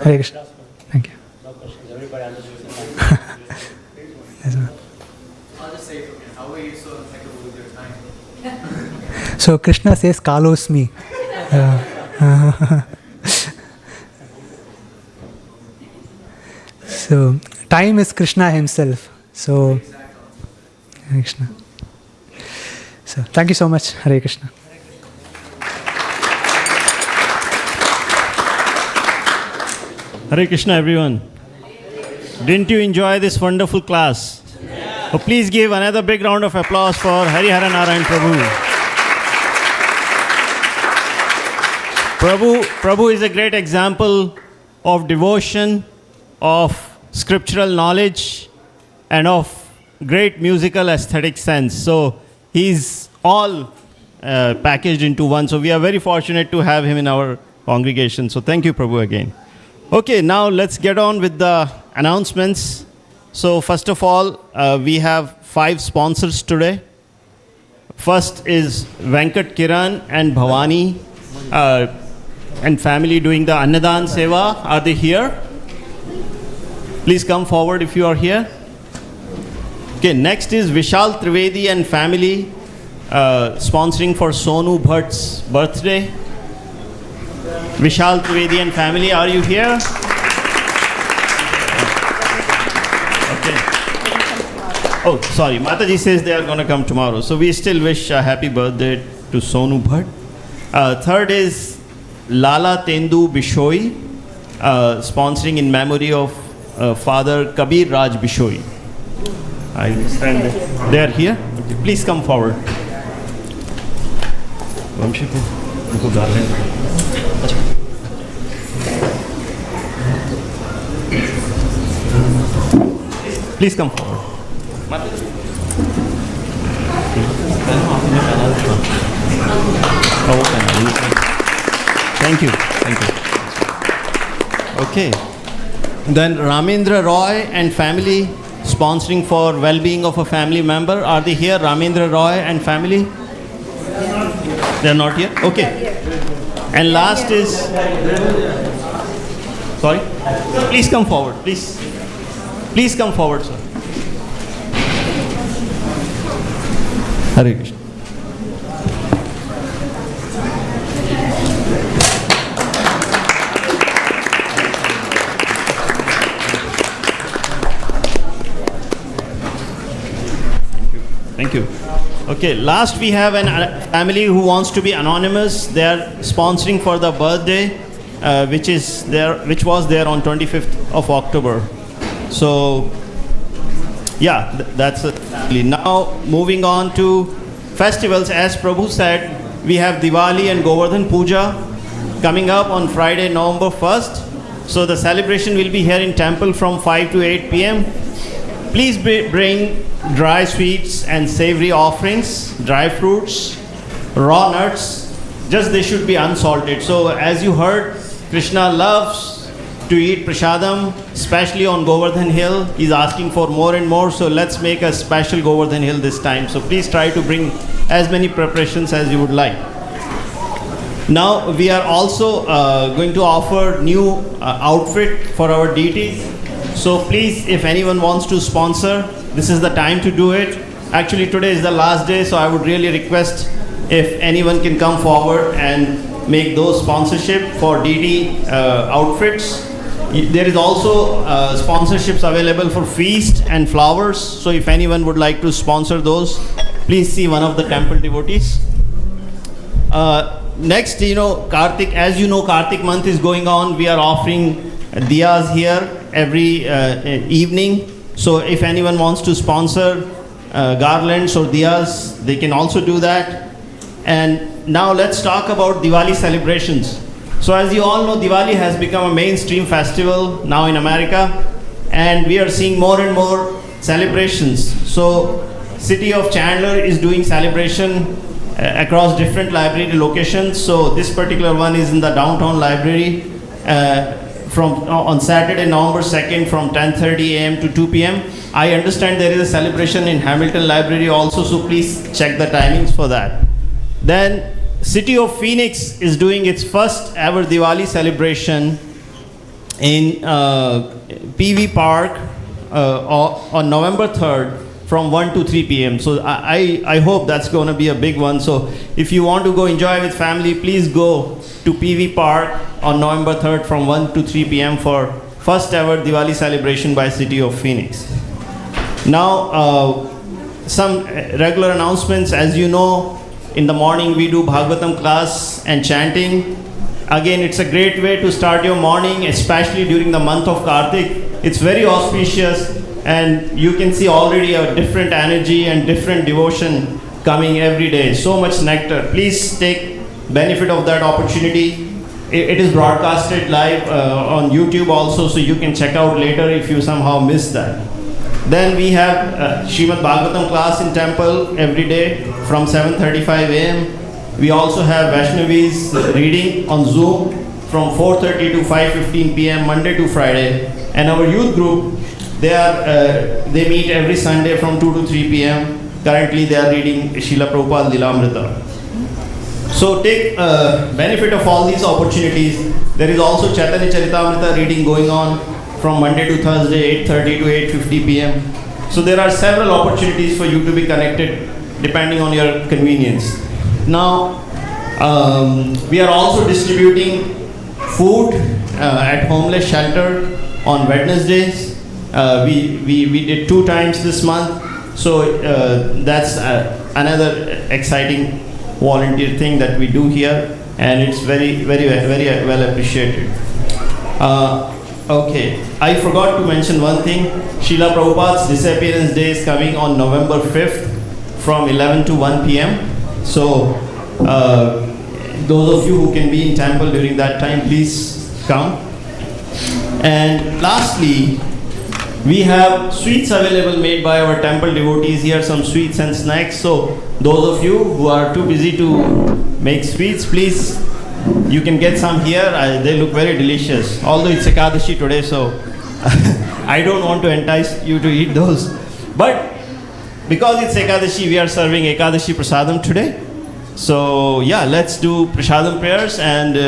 Hare Krishna. Thank you. No questions. Everybody understands. Yes, ma'am. I'll just say from here, how are you so impeccable with your time? So Krishna says, Kalosmi. So time is Krishna himself. So Hare Krishna. So thank you so much. Hare Krishna. Hare Krishna, everyone. Didn't you enjoy this wonderful class? Yeah. Oh, please give another big round of applause for Harihara Narayan Prabhu. Prabhu is a great example of devotion, of scriptural knowledge, and of great musical aesthetic sense. So he's all packaged into one. So we are very fortunate to have him in our congregation. So thank you, Prabhu, again. Okay, now let's get on with the announcements. So first of all, we have 5 sponsors today. First is Venkat Kiran and Bhavani and family doing the Annadan Seva. Are they here? Please come forward if you are here. Okay, next is Vishal Trivedi and family sponsoring for Sonu Bhatt's birthday. Vishal Trivedi and family, are you here? Okay. Oh, sorry. Mataji says they are going to come tomorrow. So we still wish a happy birthday to Sonu Bhatt. Third is Lala Tendu Bishoi, sponsoring in memory of Father Kabir Raj Bishoi. I understand they are here. Okay, please come forward. Please come forward. Thank you. Thank you. Okay. Then Ramendra Roy and family sponsoring for well-being of a family member. Are they here? Ramendra Roy and family? They are not here? Okay. And last is... Sorry? Please come forward, please. Please come forward, sir. Hare Krishna. Thank you. Okay, last we have a family who wants to be anonymous. They are sponsoring for the birthday, which was there on 25th of October. So, yeah, that's it. Now, moving on to festivals. As Prabhu said, we have Diwali and Govardhan Puja coming up on Friday, November 1st. So, the celebration will be here in temple from 5 to 8 p.m. Please bring dry sweets and savory offerings, dry fruits, raw nuts, just they should be unsalted. So as you heard, Krishna loves to eat prasadam, especially on Govardhan Hill. He's asking for more and more, so let's make a special Govardhan Hill this time. So please try to bring as many preparations as you would like. Now we are also going to offer new outfit for our deities. So please, if anyone wants to sponsor, this is the time to do it. Actually, today is the last day, so I would really request if anyone can come forward and make those sponsorship for deity outfits. There is also sponsorships available for feast and flowers. So if anyone would like to sponsor those, please see one of the temple devotees. Next, Kartik, as you know, Kartik month is going on. We are offering diyas here every evening. So if anyone wants to sponsor garlands or diyas, they can also do that. And now let's talk about Diwali celebrations. So as you all know, Diwali has become a mainstream festival now in America, and we are seeing more and more celebrations. So city of Chandler is doing celebration across different library locations. So this particular one is in the downtown library on Saturday, November 2nd from 10:30 a.m. to 2 p.m. I understand there is a celebration in Hamilton Library also, so please check the timings for that. Then City of Phoenix is doing its first ever Diwali celebration in PV Park on November 3rd from 1 to 3 p.m. So I hope that's going to be a big one. So if you want to go enjoy with family, please go to PV Park on November 3rd from 1 to 3 p.m. for first ever Diwali celebration by City of Phoenix. Now, some regular announcements. As you know, in the morning we do Bhagavatam class and chanting. Again, it's a great way to start your morning, especially during the month of Kartik. It's very auspicious, and you can see already a different energy and different devotion coming every day. So much nectar. Please take benefit of that opportunity. It is broadcasted live on YouTube also, so you can check out later if you somehow missed that. Then we have Srimad Bhagavatam class in temple every day from 7:35 a.m. We also have Vaishnavis reading on Zoom from 4:30 to 5:15 p.m. Monday to Friday. And our youth group, they meet every Sunday from 2 to 3 p.m. Currently, they are reading Srila Prabhupada Lilamrita. So take benefit of all these opportunities. There is also Chaitanya Charitamrita reading going on from Monday to Thursday, 8:30 to 8:50 p.m. So there are several opportunities for you to be connected depending on your convenience. Now, we are also distributing food at homeless shelter on Wednesdays. We did 2 times this month. So that's another exciting volunteer thing that we do here, and it's very well appreciated. Okay, I forgot to mention one thing. Srila Prabhupada's disappearance day is coming on November 5th from 11 to 1 p.m. So those of you who can be in temple during that time, please come. And lastly, we have sweets available made by our temple devotees here, some sweets and snacks. So those of you who are too busy to make sweets, please, you can get some here. They look very delicious. Although it's Ekadashi today, so I don't want to entice you to eat those. But because it's Ekadashi, we are serving Ekadashi Prasadam today. So yeah, let's do Prasadam prayers. And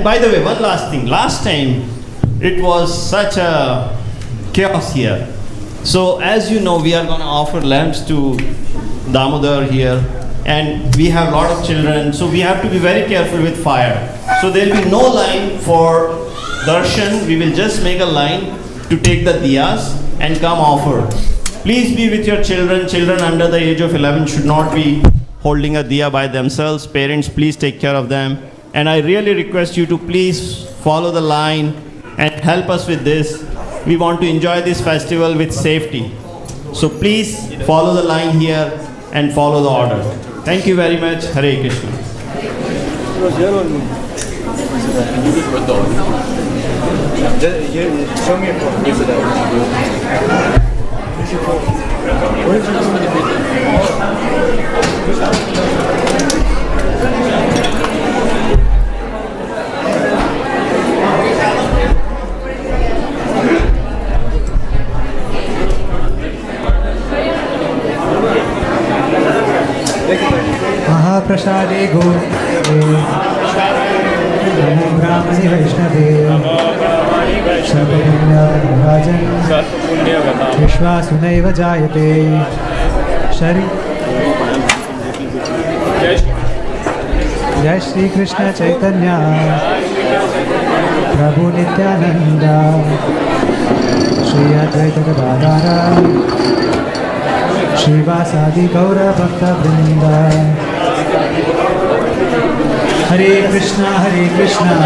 by the way, one last thing. Last time, it was such a chaos here. So as you know, we are going to offer lamps to Damodar here, and we have a lot of children, so we have to be very careful with fire. So there will be no line for darshan. We will just make a line to take the diyas and come offer. Please be with your children. Children under the age of 11 should not be holding a diya by themselves. Parents, please take care of them. And I really request you to please follow the line and help us with this. We want to enjoy this festival with safety. So please follow the line here and follow the order. Thank you very much. Hare Krishna. Show me a महाप्रसादे गोविन्दे नमो ब्राह्मणे वैष्णवे सर्वपुण्यविभाजन विश्वासुनैव जायते जय श्री कृष्ण चैतन्य प्रभु नित्यानंद श्री अद्वैत गदाधर श्रीवासादि गौर भक्त वृंद हरे कृष्णा कृष्णा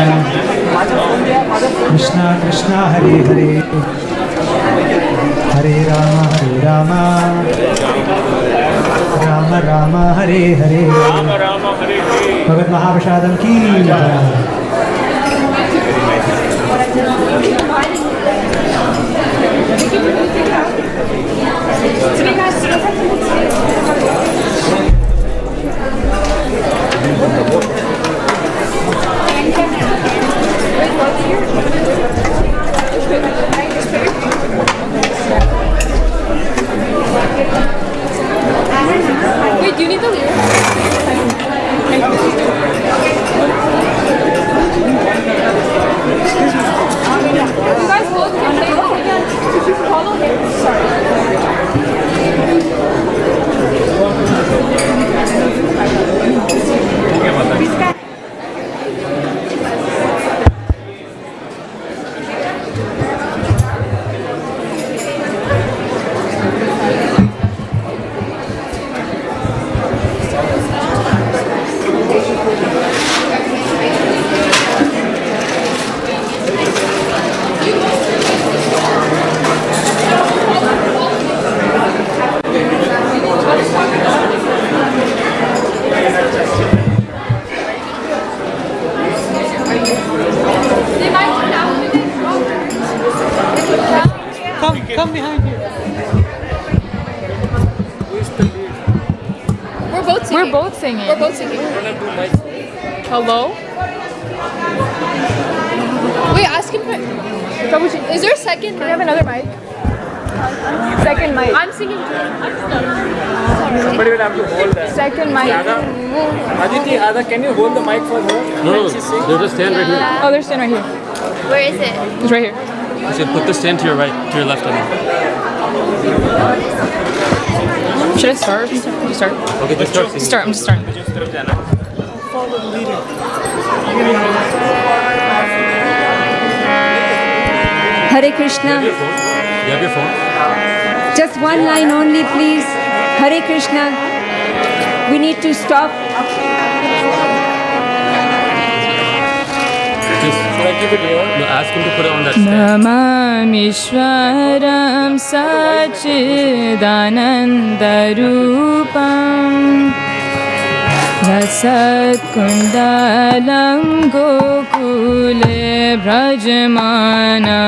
कृष्णा हरे हरे हरे राम राम राम हरे हरे भगवत महाप्रसादम की जय। Wait, do you need the lyrics? You guys both can play again. Follow him. Sorry. Come behind you. We're both singing. We're both singing. Hello? Wait, ask him for... Is there a second? Can I have another mic? Second mic. I'm singing too. Somebody will have to hold that. Second mic. Aditi, Ada, can you hold the mic for her? No, they'll just stand right here. Oh, they're standing right here. Where is it? It's right here. You should put the stand to your right, to your left. I mean. Should I start? Just start. Okay, just start. Start. I'm just starting. Hare Krishna. You have your phone? Just one line only, please. Hare Krishna. We need to stop. Should I keep it here? No, ask him to put it on that stand. Namamishwaram Sachidanandarupam Rasatkundalam Gokule Brajmana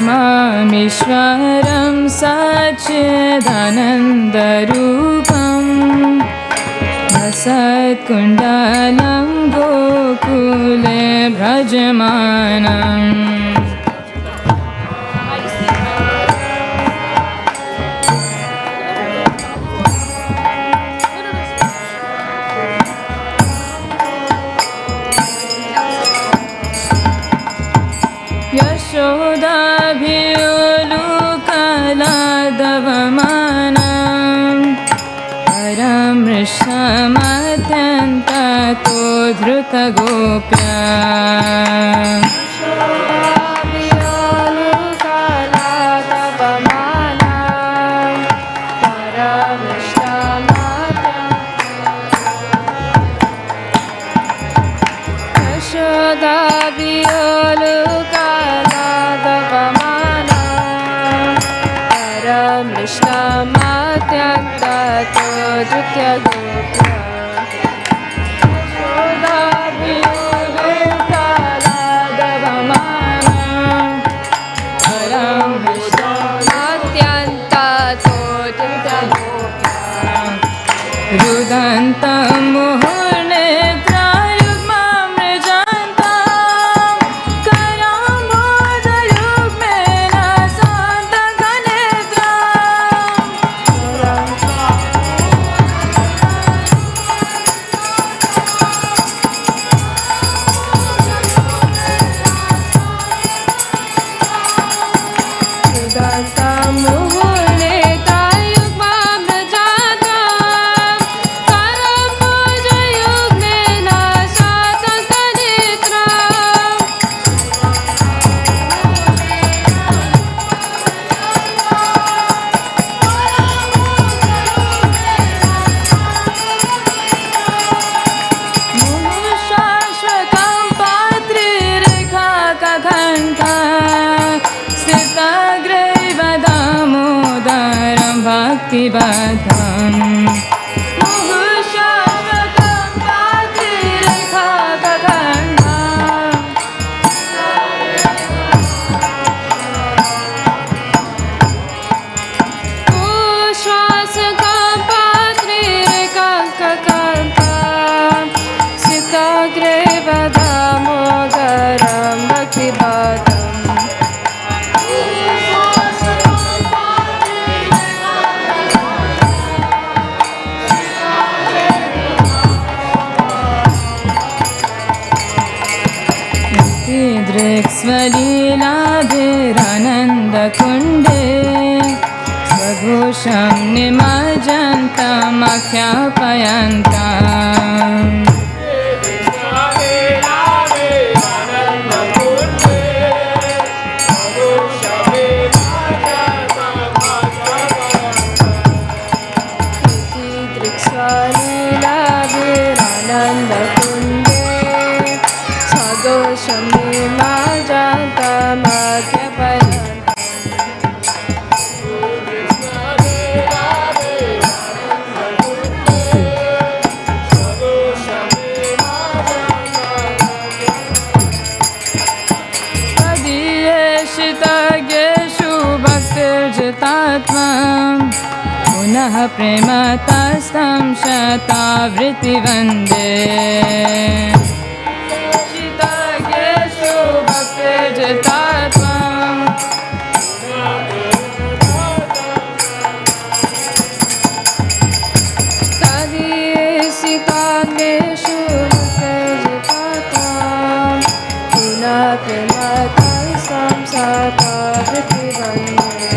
Namamishwaram Sachidanandarupam Rasatkundalam Gokule Brajmanam Yashodabhiyolukaladavamanam Paramrishamatyantato dhrutagopya Kunde Svaghosham Nimajantam Akyapayantam पुनः प्रेमतस्तं शतावृत्ति वन्दे शितागेषु भक्तिर्जिता त्वम् तदीयसिताग्नेषु भक्तिर्जिता त्वम् पुनः प्रेमतस्तं शतावृत्ति वन्दे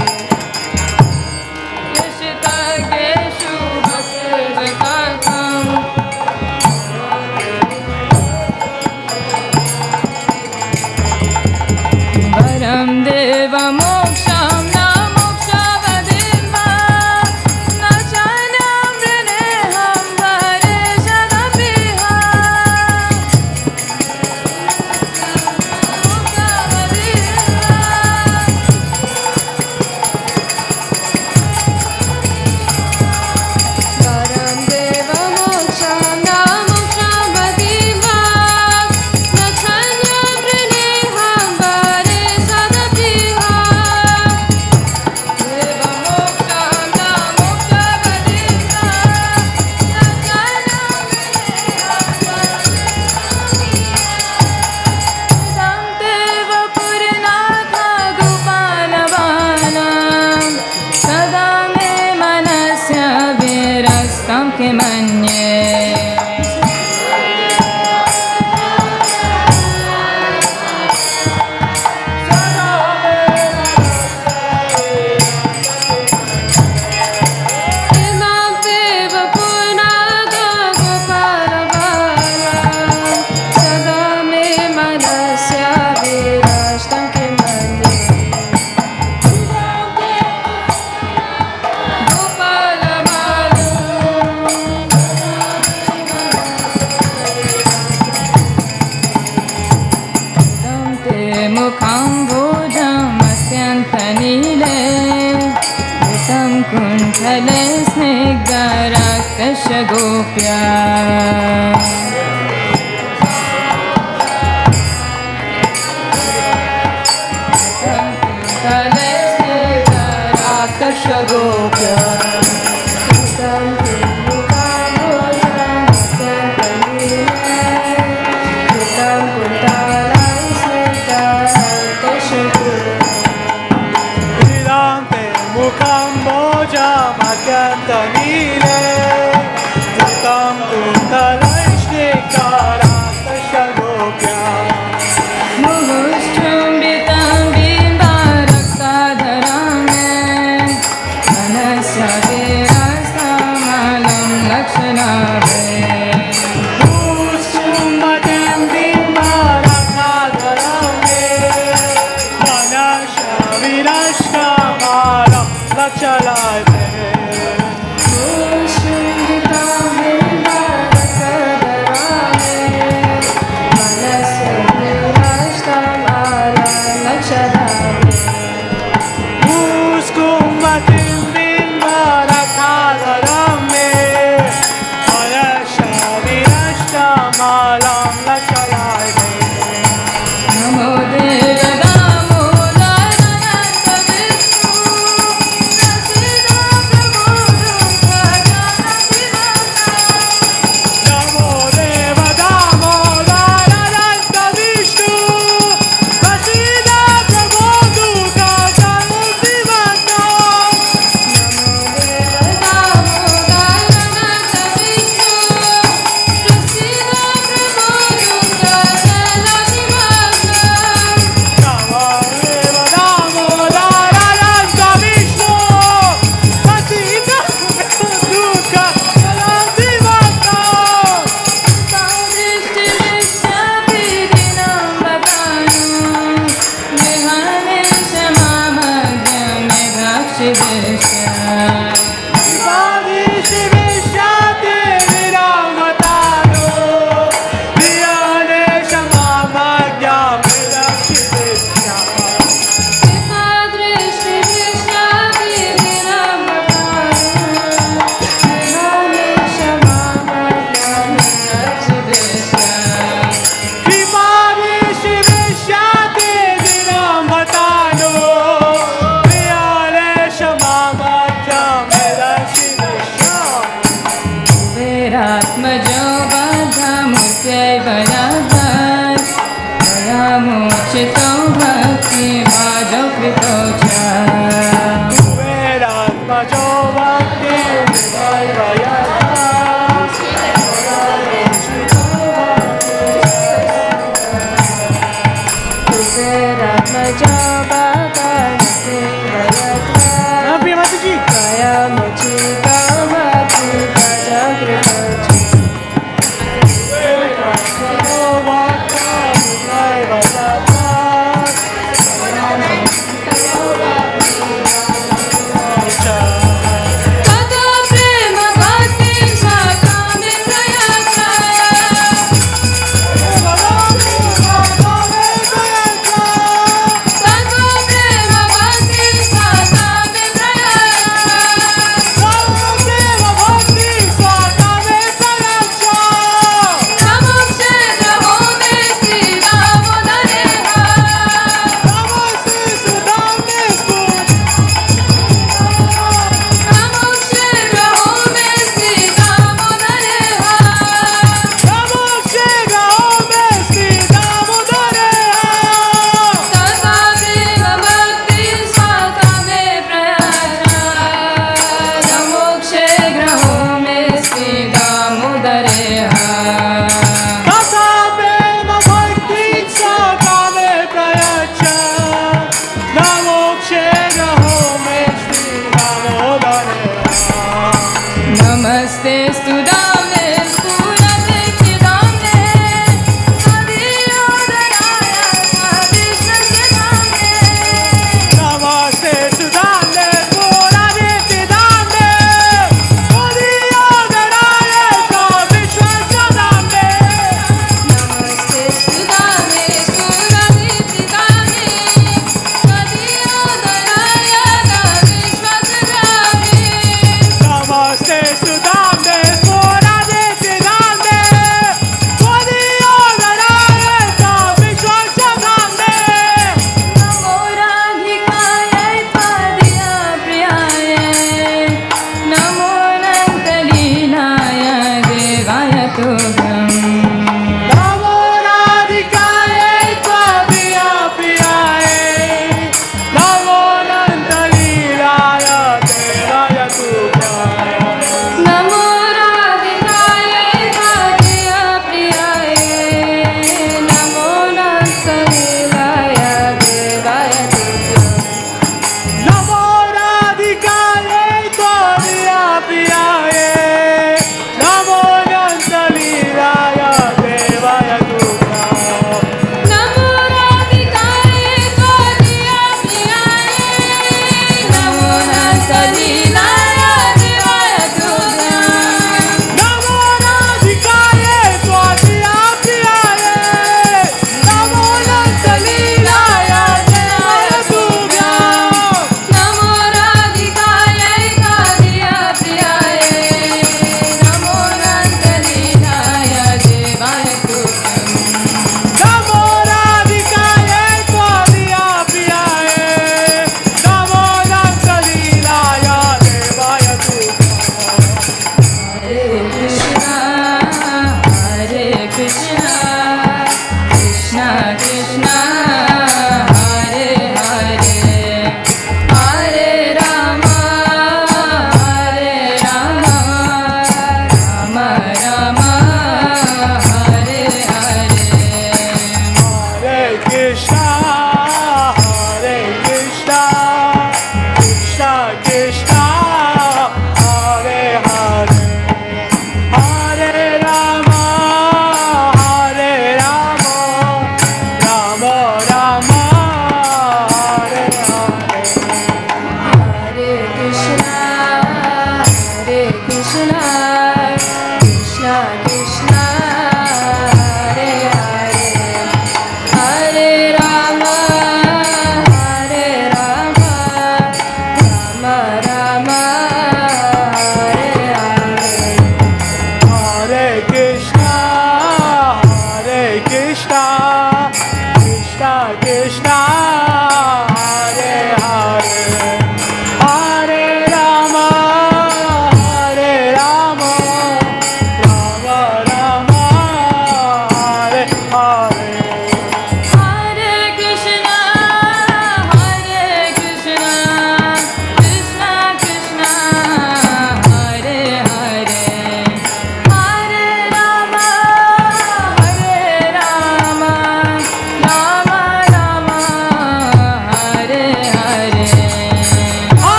वरं देवमोक्षं न मोक्षवदिन्वा न चान्यं वृणेऽहं वरे शतभिः वरं देवमोक्षं न मोक्षवदिन्वा न चान्यं वृणेऽहं वरे शतभिः देवमोक्षं न मोक्षवदिन्वा न चान्यं तं देव पुरनाथ गोपालवानां सदा मे मनस्य विरस्तं किमन्ये इमां देव पुरनाथ गोपालवानां सदा मे मनस्य विरस्तं किमन्ये तं ते मुखं भोजमत्यन्तनीले तं कुण्ठले स्निग्धरक्तस्य गोप्या कुण्ठले स्निग्धरक्तस्य गोप्या तं ते मुखं भोजमत्यन्तनीले तं कुण्ठले स्निग्धरक्तस्य Gopya Vedante mukham moja makyantanile Tam kuntalashnikara tashagopya मुहुश्चुम्बितं बिम्बारक्ताधरां मे मनस्य विरस्तमलं लक्षणाभे Pushkumatim bimbarakhadharame Manasha virashkamalam lakshalaite मुहुश्चुम्बितं बिम्बारक्ताधरां मे मनस्य विरस्तमलं लक्षणाभे Pushkumatim bimbarakhadharame Manasha virashkamalam lakshalaite नमो देव दामोदर अनंत विष्णु प्रसीद प्रभो Thank you.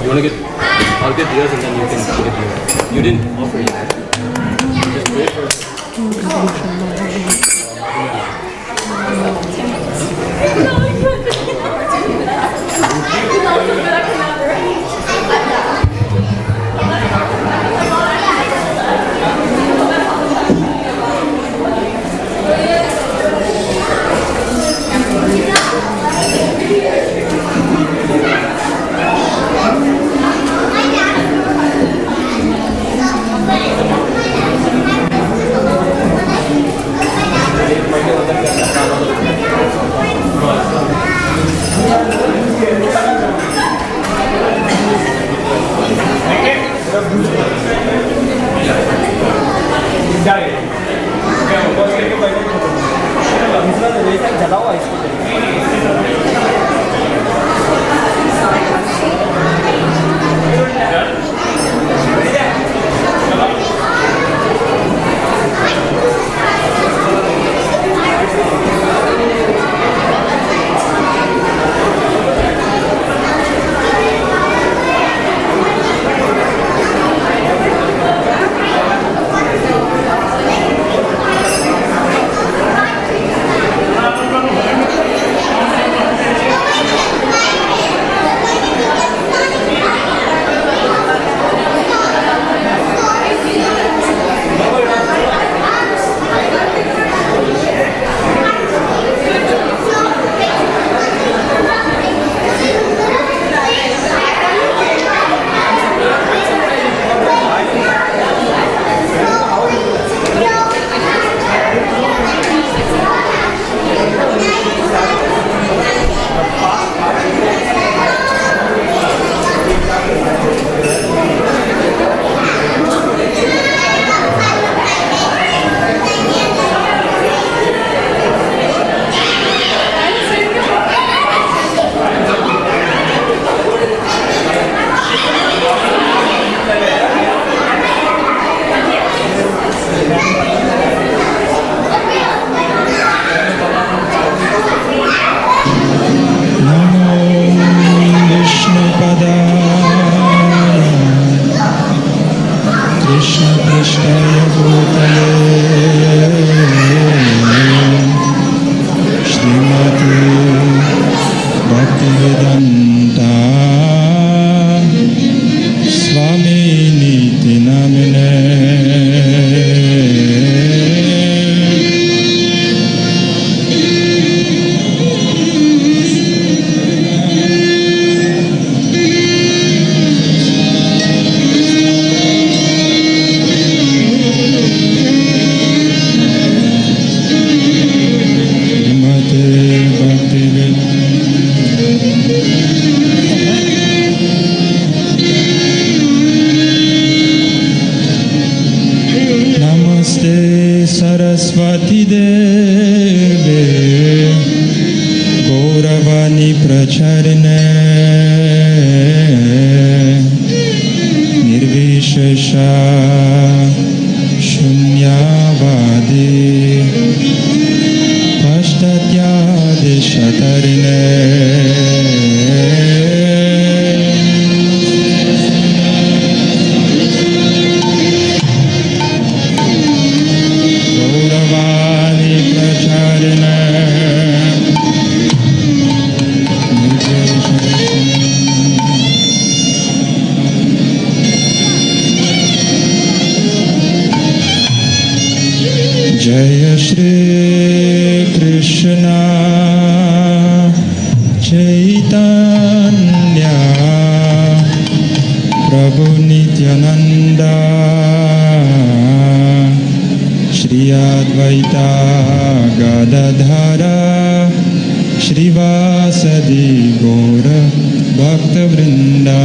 You want to get? I'll get yours and then you can get yours. You didn't offer yet. Just wait for गौरवाणी प्रचरण निर्विशेषा शून्यवादी पाश्चात्यादि शतरिण गौरवाणी प्रचरण जय श्री कृष्ण चैतन्य प्रभु नित्यानंद श्री अद्वैता गदाधर श्रीवासदि गौर भक्तवृंदा